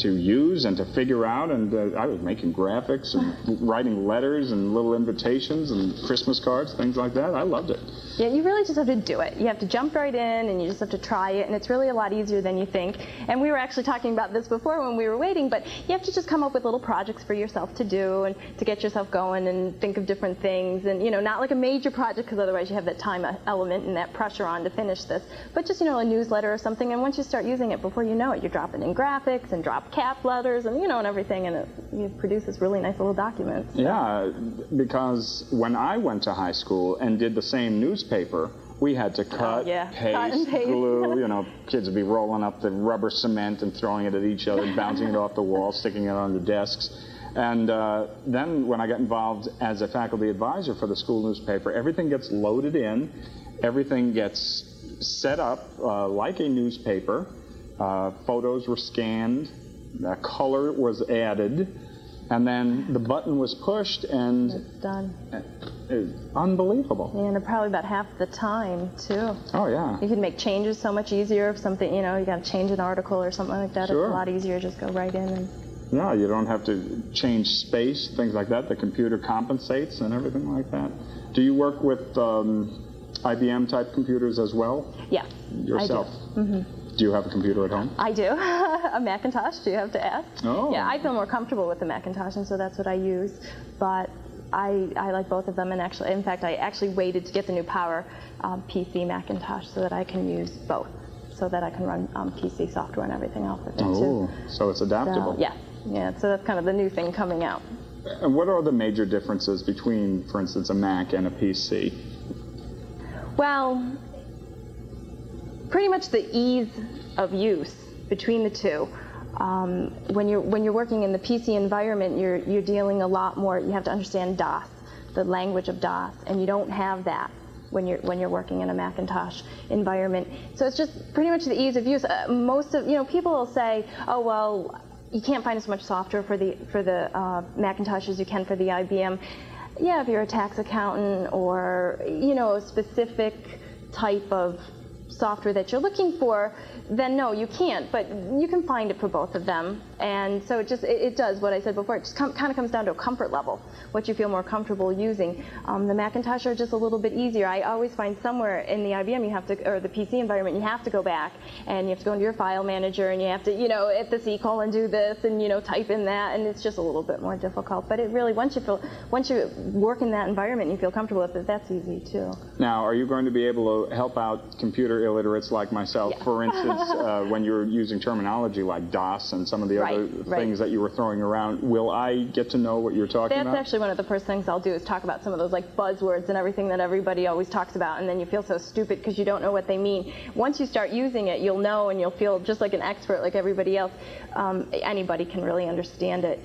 To use and to figure out, and I was making graphics and writing letters and little invitations and Christmas cards, things like that. I loved it. Yeah, you really just have to do it. You have to jump right in, and you just have to try it, and it's really a lot easier than you think. And we were actually talking about this before when we were waiting, but you have to just come up with little projects for yourself to do and to get yourself going and think of different things, and, you know, not like a major project, because otherwise you have that time element and that pressure on to finish this, but just, you know, a newsletter or something, and once you start using it, before you know it, you're dropping in graphics and drop cap letters and, you know, and everything, and you produce this really nice little document. So. Yeah, because when I went to high school and did the same newspaper, we had to cut, paste, glue, you know, kids would be rolling up the rubber cement and throwing it at each other, bouncing it off the wall, sticking it on the desks. And then when I got involved as a faculty advisor for the school newspaper, everything gets loaded in, everything gets set up like a newspaper, photos were scanned, color was added, and then the button was pushed, and it's done. Unbelievable. And probably about half the time, too. Oh, yeah. You can make changes so much easier if something, you know, you got to change an article or something like that. Sure. It's a lot easier. Just go right in and... Yeah, you don't have to change space, things like that. The computer compensates and everything like that. Do you work with IBM-type computers as well? Yeah, yourself? I do. Mm-hmm. Do you have a computer at home? I do. A Macintosh, do you have to ask? Oh. Yeah, I feel more comfortable with the Macintosh, and so that's what I use. But I like both of them, and actually, in fact, I actually waited to get the new Power PC Macintosh so that I can use both, so that I can run PC software and everything off of it, too. So it's adaptable. So, yeah, so that's kind of the new thing coming out. And what are the major differences between, for instance, a Mac and a PC? Well, pretty much the ease of use between the two. When you're working in the PC environment, you're dealing a lot more. You have to understand DOS, the language of DOS, and you don't have that when you're working in a Macintosh environment. So it's just pretty much the ease of use. Most of people will say, oh well, you can't find as much software for the Macintosh as you can for the IBM. Yeah, if you're a tax accountant or a specific type of software that you're looking for, then no, you can't, but you can find it for both of them. And so it does what I said before. It just kind of comes down to a comfort level, what you feel more comfortable using. The Macintosh are just a little bit easier. I always find somewhere in the IBM or the PC environment, you have to go back and you have to go into your file manager and you have to, at the C colon do this and, type in that, and it's just a little bit more difficult. But it really, once you work in that environment and you feel comfortable with it, that's easy too. Now, are you going to be able to help out computer illiterates like myself, Yeah. for instance, when you're using terminology like DOS and some of the other things that you were throwing around, will I get to know what you're talking about? That's actually one of the first things I'll do is talk about some of those like buzzwords and everything that everybody always talks about, and then you feel so stupid because you don't know what they mean. Once you start using it, you'll know, and you'll feel just like an expert like everybody else. Anybody can really understand it.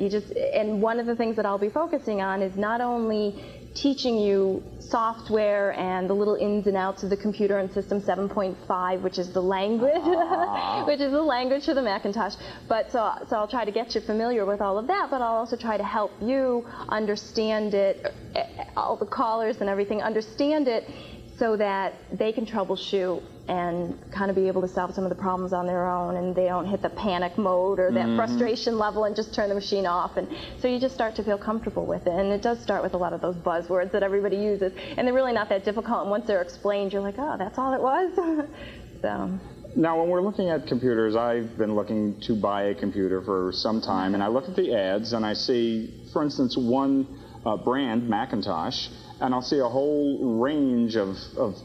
And one of the things that I'll be focusing on is not only teaching you software and the little ins and outs of the computer and System 7.5, which is the language, which is the language for the Macintosh. But so I'll try to get you familiar with all of that, but I'll also try to help you understand it, all the callers and everything, understand it so that they can troubleshoot and kind of be able to solve some of the problems on their own, and they don't hit the panic mode or that frustration level and just turn the machine off. And so you just start to feel comfortable with it. And it does start with a lot of those buzzwords that everybody uses, and they're really not that difficult. And once they're explained, you're like, oh, that's all it was. So. Now, when we're looking at computers, I've been looking to buy a computer for some time, and I look at the ads, and I see, for instance, one brand, Macintosh, and I'll see a whole range of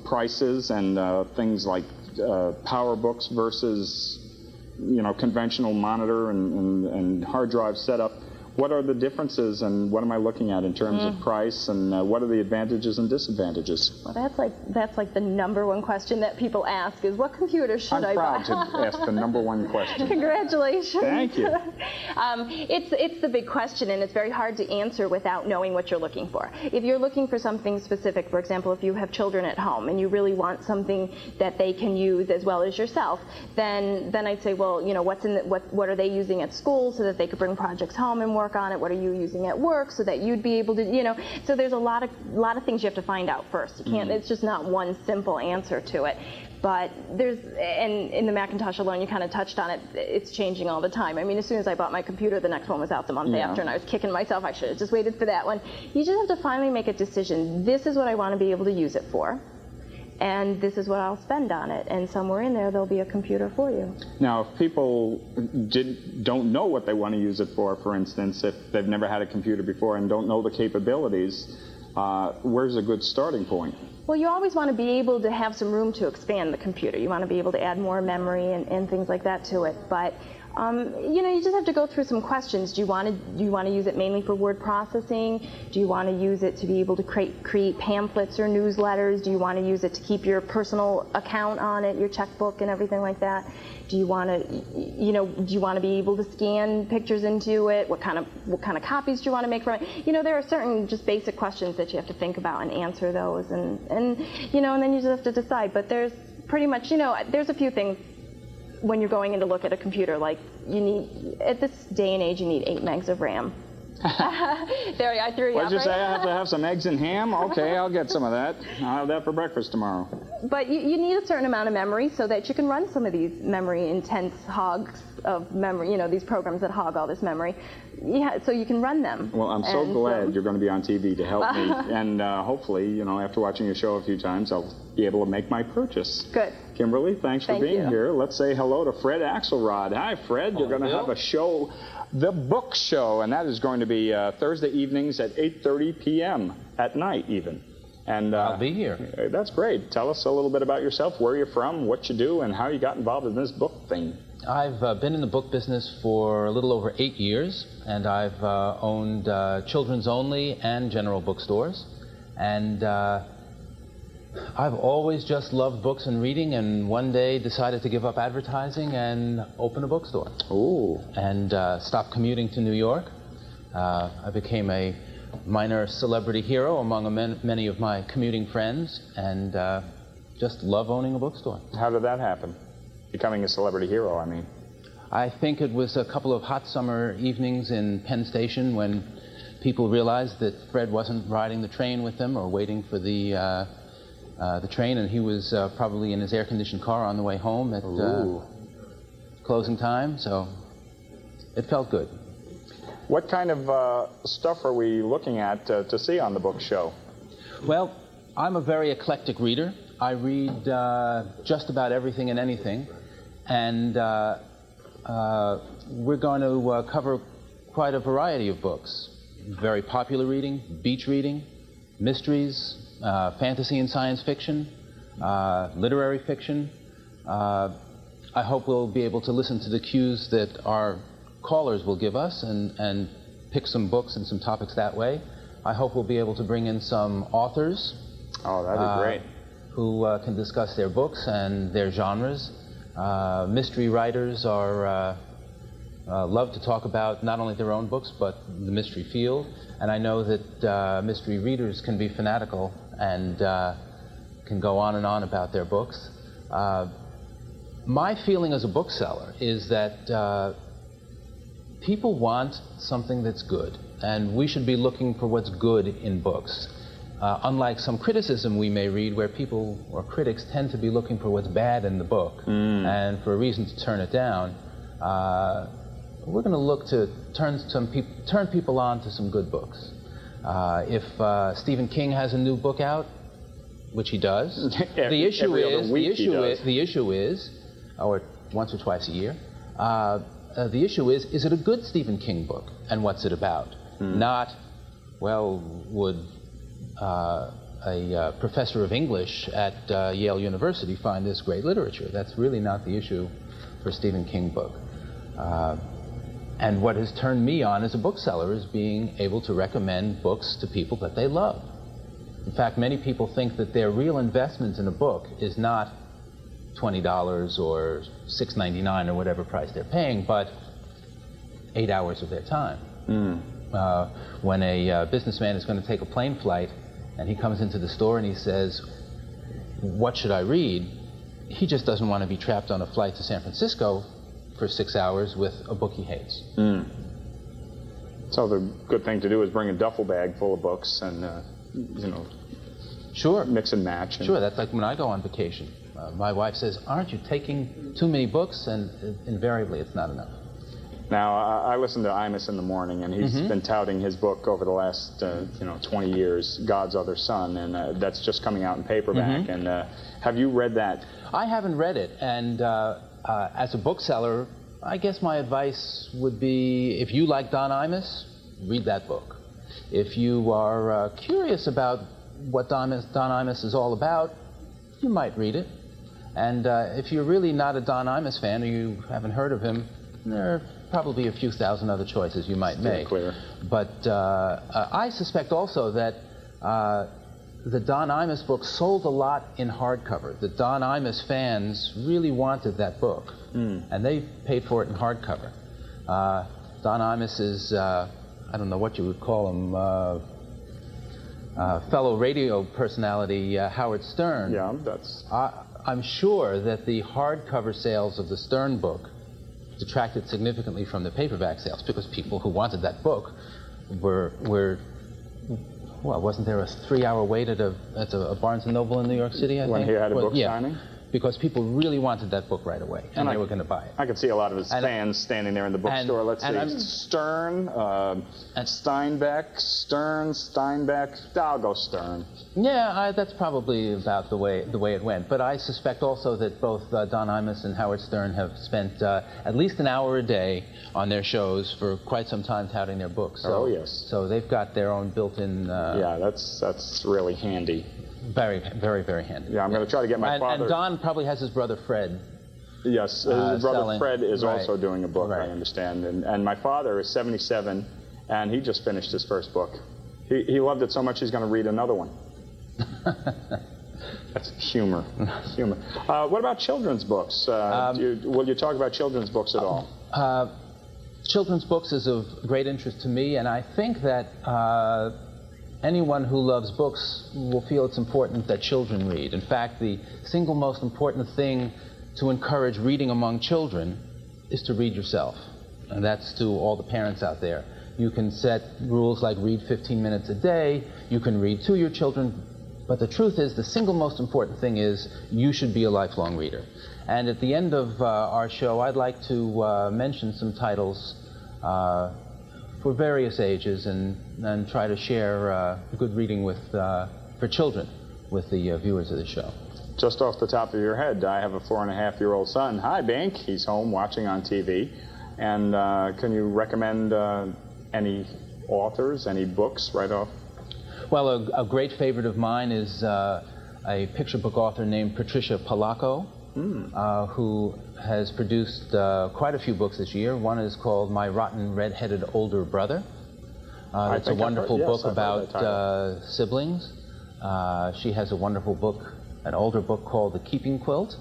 prices and things like PowerBooks versus, conventional monitor and hard drive setup. What are the differences, and what am I looking at in terms of price, and what are the advantages and disadvantages? Well, that's like the number one question that people ask is, what computer should I buy? I'm proud to ask the number one question. Congratulations. Thank you. It's the big question, and it's very hard to answer without knowing what you're looking for. If you're looking for something specific, for example, if you have children at home and you really want something that they can use as well as yourself, then I'd say, well, what are they using at school so that they could bring projects home and work on it? What are you using at work so that you'd be able to, so there's a lot of things you have to find out first. You can't, it's just not one simple answer to it. But and in the Macintosh alone, you kind of touched on it, it's changing all the time. I mean, as soon as I bought my computer, the next one was out the month after, and I was kicking myself, I should have just waited for that one. You just have to finally make a decision. This is what I want to be able to use it for, and this is what I'll spend on it. And somewhere in there, there'll be a computer for you. Now, if people don't know what they want to use it for instance, if they've never had a computer before and don't know the capabilities, where's a good starting point? Well, you always want to be able to have some room to expand the computer. You want to be able to add more memory and things like that to it. But you just have to go through some questions. Do you want to use it mainly for word processing? Do you want to use it to be able to create pamphlets or newsletters? Do you want to use it to keep your personal account on it, your checkbook and everything like that? Do you want to be able to scan pictures into it? What kind of copies do you want to make from it? There are certain just basic questions that you have to think about and answer those, and then you just have to decide. But there's pretty much, there's a few things when you're going in to look at a computer, like at this day and age, you need 8 megs of RAM. There, I threw you What up, did you right? say? I have to have some eggs and ham? Okay, I'll get some of that. I'll have that for breakfast tomorrow. But you need a certain amount of memory so that you can run some of these memory-intense hogs of memory, these programs that hog all this memory. Yeah, so you can run them. Well, I'm so glad you're going to be on TV to help me. And hopefully, after watching your show a few times, I'll be able to make my purchase. Good. Kimberly, thanks for being here. Let's say hello to Fred Axelrod. Hi, Fred. You're going to have a show, The Book Show, and that is going to be Thursday evenings at 8:30 p.m. at night even. And I'll be here. That's great. Tell us a little bit about yourself, where you're from, what you do, and how you got involved in this book thing. I've been in the book business for a little over 8 years, and I've owned children's only and general bookstores. And I've always just loved books and reading, and one day decided to give up advertising and open a bookstore. Ooh. And stop commuting to New York. I became a minor celebrity hero among many of my commuting friends, and just love owning a bookstore. How did that happen? Becoming a celebrity hero, I mean. I think it was a couple of hot summer evenings in Penn Station when people realized that Fred wasn't riding the train with them or waiting for the train, and he was probably in his air-conditioned car on the way home at closing time, so it felt good. What kind of stuff are we looking at to see on the book show? Well, I'm a very eclectic reader. I read just about everything and anything, and we're going to cover quite a variety of books. Very popular reading, beach reading, mysteries, fantasy and science fiction, literary fiction, I hope we'll be able to listen to the cues that our callers will give us and pick some books and some topics that way. I hope we'll be able to bring in some authors. Oh, that'd be great. Who can discuss their books and their genres. Mystery writers are love to talk about not only their own books, but the mystery field. And I know that mystery readers can be fanatical and can go on and on about their books. My feeling as a bookseller is that people want something that's good, and we should be looking for what's good in books. Unlike some criticism we may read where people or critics tend to be looking for what's bad in the book and for a reason to turn it down, we're going to look to turn people on to some good books. If Stephen King has a new book out, which he does, the issue is, or once or twice a year, the issue is it a good Stephen King book, and what's it about? Not, well, would a professor of English at Yale University find this great literature? That's really not the issue for a Stephen King book. And what has turned me on as a bookseller is being able to recommend books to people that they love. In fact, many people think that their real investment in a book is not $20 or $6.99 or whatever price they're paying, but 8 hours of their time. When a businessman is going to take a plane flight and he comes into the store and he says, "What should I read?" he just doesn't want to be trapped on a flight to San Francisco for 6 hours with a book he hates. So the good thing to do is bring a duffel bag full of books and, sure, mix and match. Sure, that's like when I go on vacation. My wife says, "Aren't you taking too many books?" And invariably, it's not enough. Now, I listen to Imus in the morning, and he's been touting his book over the last 20 years, God's Other Son, and that's just coming out in paperback. And have you read that? I haven't read it, and as a bookseller, I guess my advice would be, if you like Don Imus, read that book. If you are curious about what Don Imus is all about, you might read it. And if you're really not a Don Imus fan or you haven't heard of him, there are probably a few thousand other choices you might make. Clear. But I suspect also that the Don Imus book sold a lot in hardcover. The Don Imus fans really wanted that book, and they paid for it in hardcover. Don Imus is, I don't know what you would call him, fellow radio personality Howard Stern. Yeah, that's... I'm sure that the hardcover sales of the Stern book detracted significantly from the paperback sales, because people who wanted that book were well, wasn't there a 3-hour wait at a Barnes & Noble in New York City, I think? When he had a book signing? Because people really wanted that book right away, and they were going to buy it. I could see a lot of his fans standing there in the bookstore. Let's see, Stern, Steinbeck, Stern, Steinbeck. I'll go Stern. Yeah, that's probably about the way it went. But I suspect also that both Don Imus and Howard Stern have spent at least an hour a day on their shows for quite some time touting their books. So, oh yes. So they've got their own built-in. Yeah, that's really handy. Very, very, very handy. Yeah, I'm going to try to get my father... And Don probably has his brother Fred. Yes, his brother Fred is also doing a book, I understand. And my father is 77, and he just finished his first book. He loved it so much he's going to read another one. That's humor. What about children's books? Will you talk about children's books at all? Children's books is of great interest to me, and I think that anyone who loves books will feel it's important that children read. In fact, the single most important thing to encourage reading among children is to read yourself. And that's to all the parents out there. You can set rules like read 15 minutes a day, you can read to your children, but the truth is the single most important thing is you should be a lifelong reader. And at the end of our show, I'd like to mention some titles for various ages and try to share good reading for children with the viewers of the show. Just off the top of your head, I have a 4.5-year-old son. Hi, Bink. He's home watching on TV. And can you recommend any authors, any books right off? Well, a great favorite of mine is a picture book author named Patricia Polacco. who has produced quite a few books this year. One is called My Rotten Red-Headed Older Brother. It's a wonderful book about siblings. She has a wonderful book, an older book called The Keeping Quilt.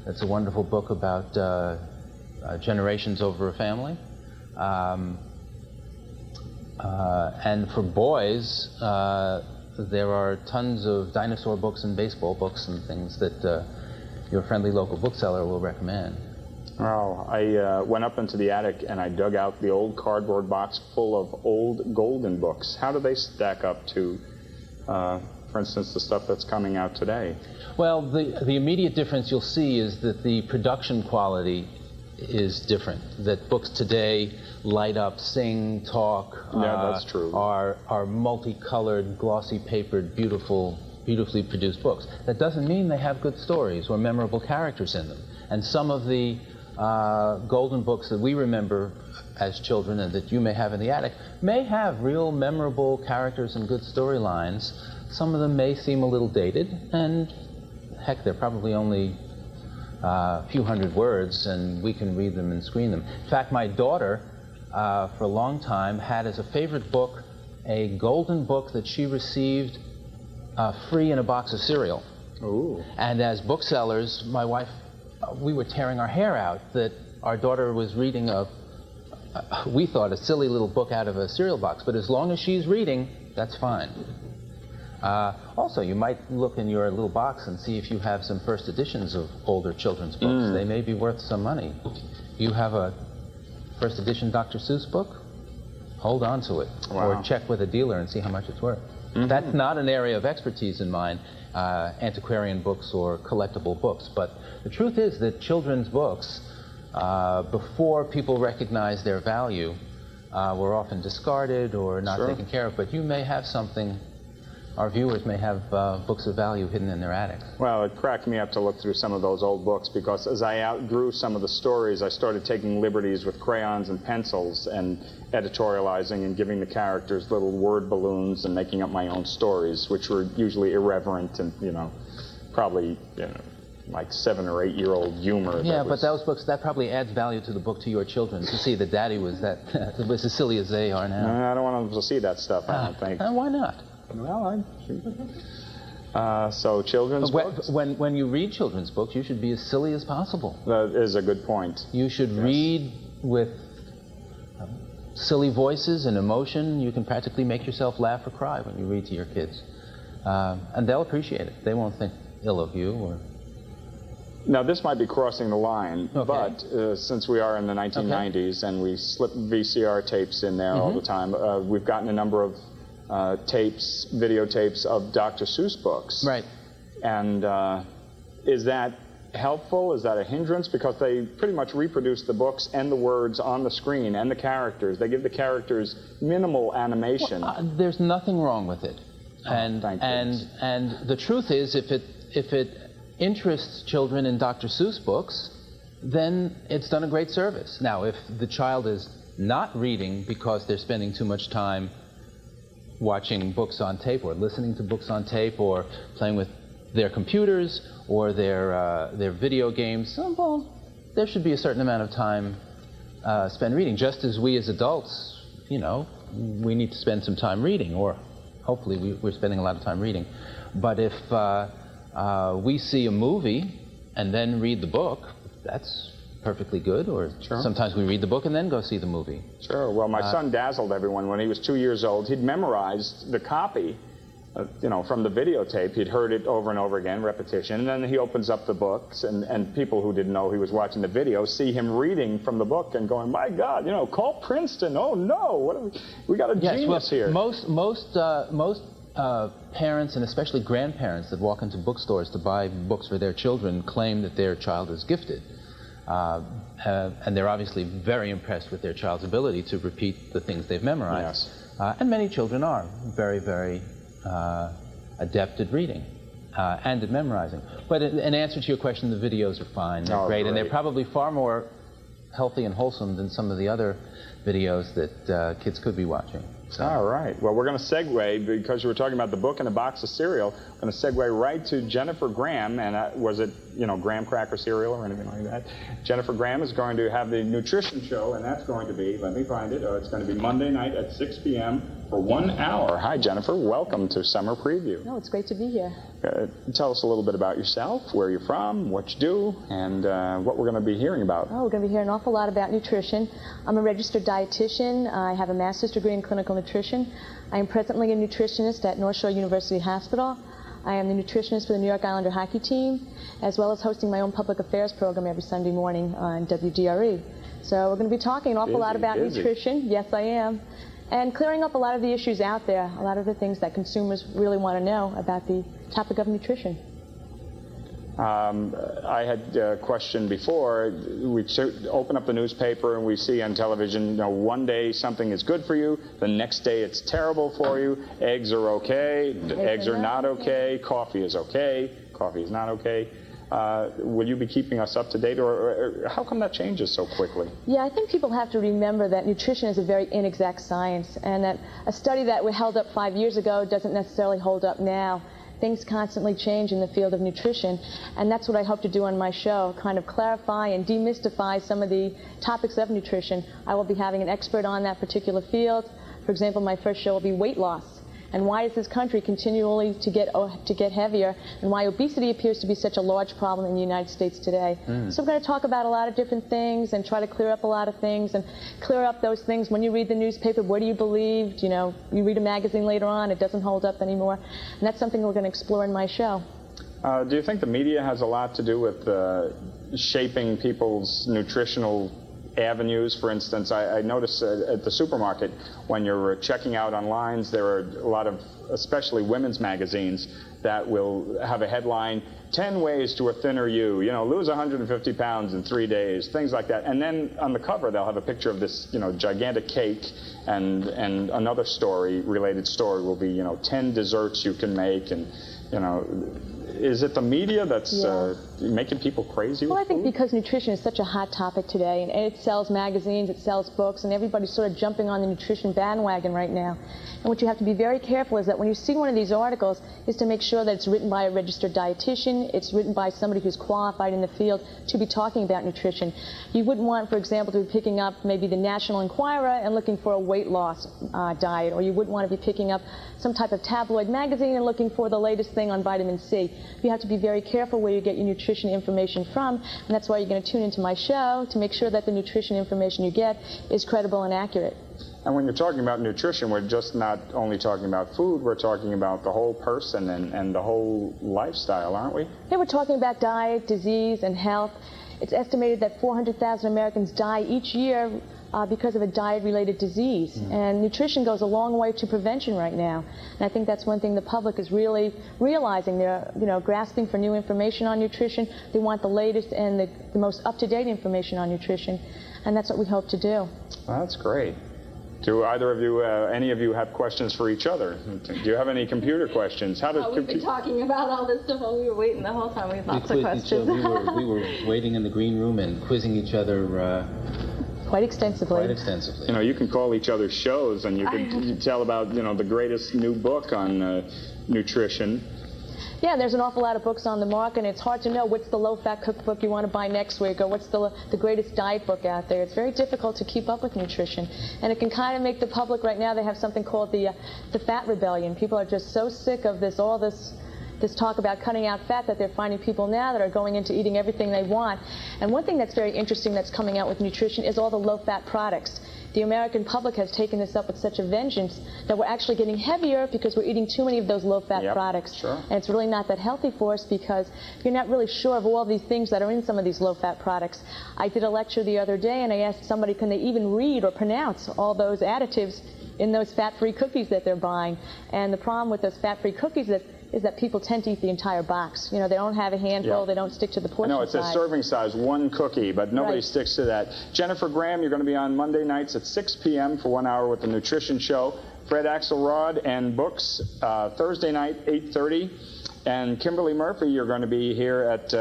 It's a wonderful book about generations over a family. And for boys, there are tons of dinosaur books and baseball books and things that your friendly local bookseller will recommend. Well, I went up into the attic and I dug out the old cardboard box full of old Golden books. How do they stack up to, for instance, the stuff that's coming out today? Well, the immediate difference you'll see is that the production quality is different. That books today light up, sing, talk. Yeah, that's true. Are multicolored, glossy papered, beautifully produced books. That doesn't mean they have good stories or memorable characters in them. And some of the Golden books that we remember as children and that you may have in the attic may have real memorable characters and good storylines. Some of them may seem a little dated, and heck, they're probably only a few hundred words, and we can read them and screen them. In fact, my daughter, for a long time, had as a favorite book a Golden book that she received free in a box of cereal. Ooh. And as booksellers, my wife, we were tearing our hair out that our daughter was reading we thought, a silly little book out of a cereal box. But as long as she's reading, that's fine. Also, you might look in your little box and see if you have some first editions of older children's books. They may be worth some money. You have a first edition Dr. Seuss book? Hold on to it. Wow. Or check with a dealer and see how much it's worth. That's not an area of expertise in mine, antiquarian books or collectible books. But the truth is that children's books, before people recognize their value, were often discarded or not taken care of. But you may have something. Our viewers may have books of value hidden in their attics. Well, it cracked me up to look through some of those old books because as I outgrew some of the stories, I started taking liberties with crayons and pencils and editorializing and giving the characters little word balloons and making up my own stories, which were usually irreverent and, probably, like 7 or 8 year old humor. Yeah, but those books, that probably adds value to the book to your children to see that Daddy was was as silly as they are now. I don't want them to see that stuff, I don't think. Why not? Well, so children's books? When you read children's books, you should be as silly as possible. That is a good point. You should read with silly voices and emotion. You can practically make yourself laugh or cry when you read to your kids. And they'll appreciate it. They won't think ill of you. Or... Now, this might be crossing the line, but since we are in the 1990s and we slip VCR tapes in there all the time, we've gotten a number of videotapes of Dr. Seuss books. Right. And is that helpful? Is that a hindrance? Because they pretty much reproduce the books and the words on the screen and the characters. They give the characters minimal animation. Well, there's nothing wrong with it. And the truth is, if it interests children in Dr. Seuss books, then it's done a great service. Now, if the child is not reading because they're spending too much time watching books on tape or listening to books on tape or playing with their computers or their video games, well, there should be a certain amount of time spent reading. Just as we as adults, we need to spend some time reading, or hopefully we're spending a lot of time reading. But if we see a movie and then read the book, that's perfectly good. Or sometimes we read the book and then go see the movie. Sure. Well, my son dazzled everyone when he was 2 years old. He'd memorized the copy, from the videotape. He'd heard it over and over again, repetition. And then he opens up the books, and people who didn't know he was watching the video see him reading from the book and going, "My God, call Princeton! Oh no, we got a genius here." Most parents, and especially grandparents that walk into bookstores to buy books for their children, claim that their child is gifted. And they're obviously very impressed with their child's ability to repeat the things they've memorized. Yes. And many children are very, very adept at reading and at memorizing. But in answer to your question, the videos are fine. They're great, and they're probably far more healthy and wholesome than some of the other videos that kids could be watching. All right. Well, we're going to segue, because you were talking about the book and a box of cereal. We're going to segue right to Jennifer Graham. And was it, graham cracker cereal or anything like that? Jennifer Graham is going to have the nutrition show, and that's going to be, let me find it, it's going to be Monday night at 6 p.m. for 1 hour. Hi, Jennifer. Welcome to Summer Preview. No, it's great to be here. Tell us a little bit about yourself, where you're from, what you do, and what we're going to be hearing about. Oh, we're going to be hearing an awful lot about nutrition. I'm a registered dietitian. I have a master's degree in clinical nutrition. I am presently a nutritionist at North Shore University Hospital. I am the nutritionist for the New York Islander hockey team, as well as hosting my own public affairs program every Sunday morning on WDRE. So we're going to be talking an awful lot about nutrition. Yes, I am. And clearing up a lot of the issues out there, a lot of the things that consumers really want to know about the topic of nutrition. I had a question before. We open up the newspaper and we see on television, one day something is good for you, the next day it's terrible for you. Eggs are okay, eggs are not okay, coffee is okay, coffee is not okay. Will you be keeping us up to date, or how come that changes so quickly? Yeah, I think people have to remember that nutrition is a very inexact science, and that a study that was held up 5 years ago doesn't necessarily hold up now. Things constantly change in the field of nutrition, and that's what I hope to do on my show, kind of clarify and demystify some of the topics of nutrition. I will be having an expert on that particular field. For example, my first show will be weight loss. And why is this country continually to get heavier, and why obesity appears to be such a large problem in the United States today. So we're going to talk about a lot of different things and try to clear up a lot of things and clear up those things. When you read the newspaper, what do you believe? You read a magazine later on, it doesn't hold up anymore. And that's something we're going to explore in my show. Do you think the media has a lot to do with shaping people's nutritional avenues? For instance, I notice at the supermarket, when you're checking out on lines, there are a lot of, especially women's magazines, that will have a headline, 10 ways to a thinner you, lose 150 pounds in 3 days, things like that. And then on the cover, they'll have a picture of this, gigantic cake, and another related story will be, 10 desserts you can make, and, is it the media that's making people crazy? Well, I think because nutrition is such a hot topic today, and it sells magazines, it sells books, and everybody's sort of jumping on the nutrition bandwagon right now. And what you have to be very careful is that when you see one of these articles, is to make sure that it's written by a registered dietitian, it's written by somebody who's qualified in the field to be talking about nutrition. You wouldn't want, for example, to be picking up maybe the National Enquirer and looking for a weight loss diet, or you wouldn't want to be picking up some type of tabloid magazine and looking for the latest thing on vitamin C. You have to be very careful where you get your nutrition information from, and that's why you're going to tune into my show to make sure that the nutrition information you get is credible and accurate. And when you're talking about nutrition, we're just not only talking about food, we're talking about the whole person and the whole lifestyle, aren't we? Yeah, we're talking about diet, disease, and health. It's estimated that 400,000 Americans die each year because of a diet-related disease. And nutrition goes a long way to prevention right now. And I think that's one thing the public is really realizing. They're, grasping for new information on nutrition. They want the latest and the most up-to-date information on nutrition. And that's what we hope to do. Well, that's great. Do either of you, any of you, have questions for each other? Do you have any computer questions? We've been talking about all this stuff while we were waiting the whole time. We had lots of questions. We were waiting in the green room and quizzing each other quite extensively. You can call each other's shows, and you can tell about the greatest new book on nutrition. Yeah, there's an awful lot of books on the market, and it's hard to know what's the low-fat cookbook you want to buy next week, or what's the greatest diet book out there. It's very difficult to keep up with nutrition, and it can kind of make the public right now. They have something called the fat rebellion. People are just so sick of this talk about cutting out fat that they're finding people now that are going into eating everything they want. And one thing that's very interesting that's coming out with nutrition is all the low-fat products. The American public has taken this up with such a vengeance that we're actually getting heavier because we're eating too many of those low-fat products. Sure. And it's really not that healthy for us because you're not really sure of all these things that are in some of these low-fat products. I did a lecture the other day, and I asked somebody, can they even read or pronounce all those additives in those fat-free cookies that they're buying? And the problem with those fat-free cookies is that people tend to eat the entire box. They don't have a handful, they don't stick to the portion size. No, it's a serving size, one cookie, but nobody sticks to that. Jennifer Graham, you're going to be on Monday nights at 6 p.m. for 1 hour with the Nutrition Show. Fred Axelrod and Books, Thursday night, 8:30. And Kimberly Murphy, you're going to be here at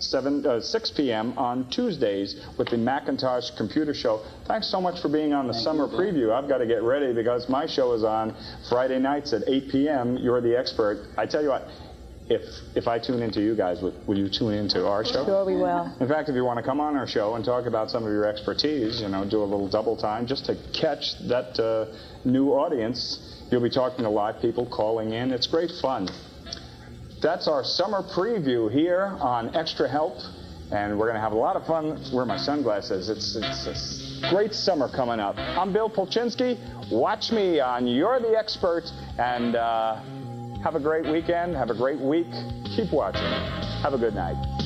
6 p.m. on Tuesdays with the Macintosh Computer Show. Thanks so much for being on the summer preview. I've got to get ready because my show is on Friday nights at 8 p.m. You're the expert. I tell you what, if I tune into you guys, will you tune into our show? Sure we will. In fact, if you want to come on our show and talk about some of your expertise, you know, do a little double time just to catch that new audience. You'll be talking to live people calling in. It's great fun. That's our summer preview here on Extra Help, and we're going to have a lot of fun. Where are my sunglasses? It's a great summer coming up. I'm Bill Polchinski. Watch me on You're the Expert, and have a great weekend. Have a great week. Keep watching. Have a good night.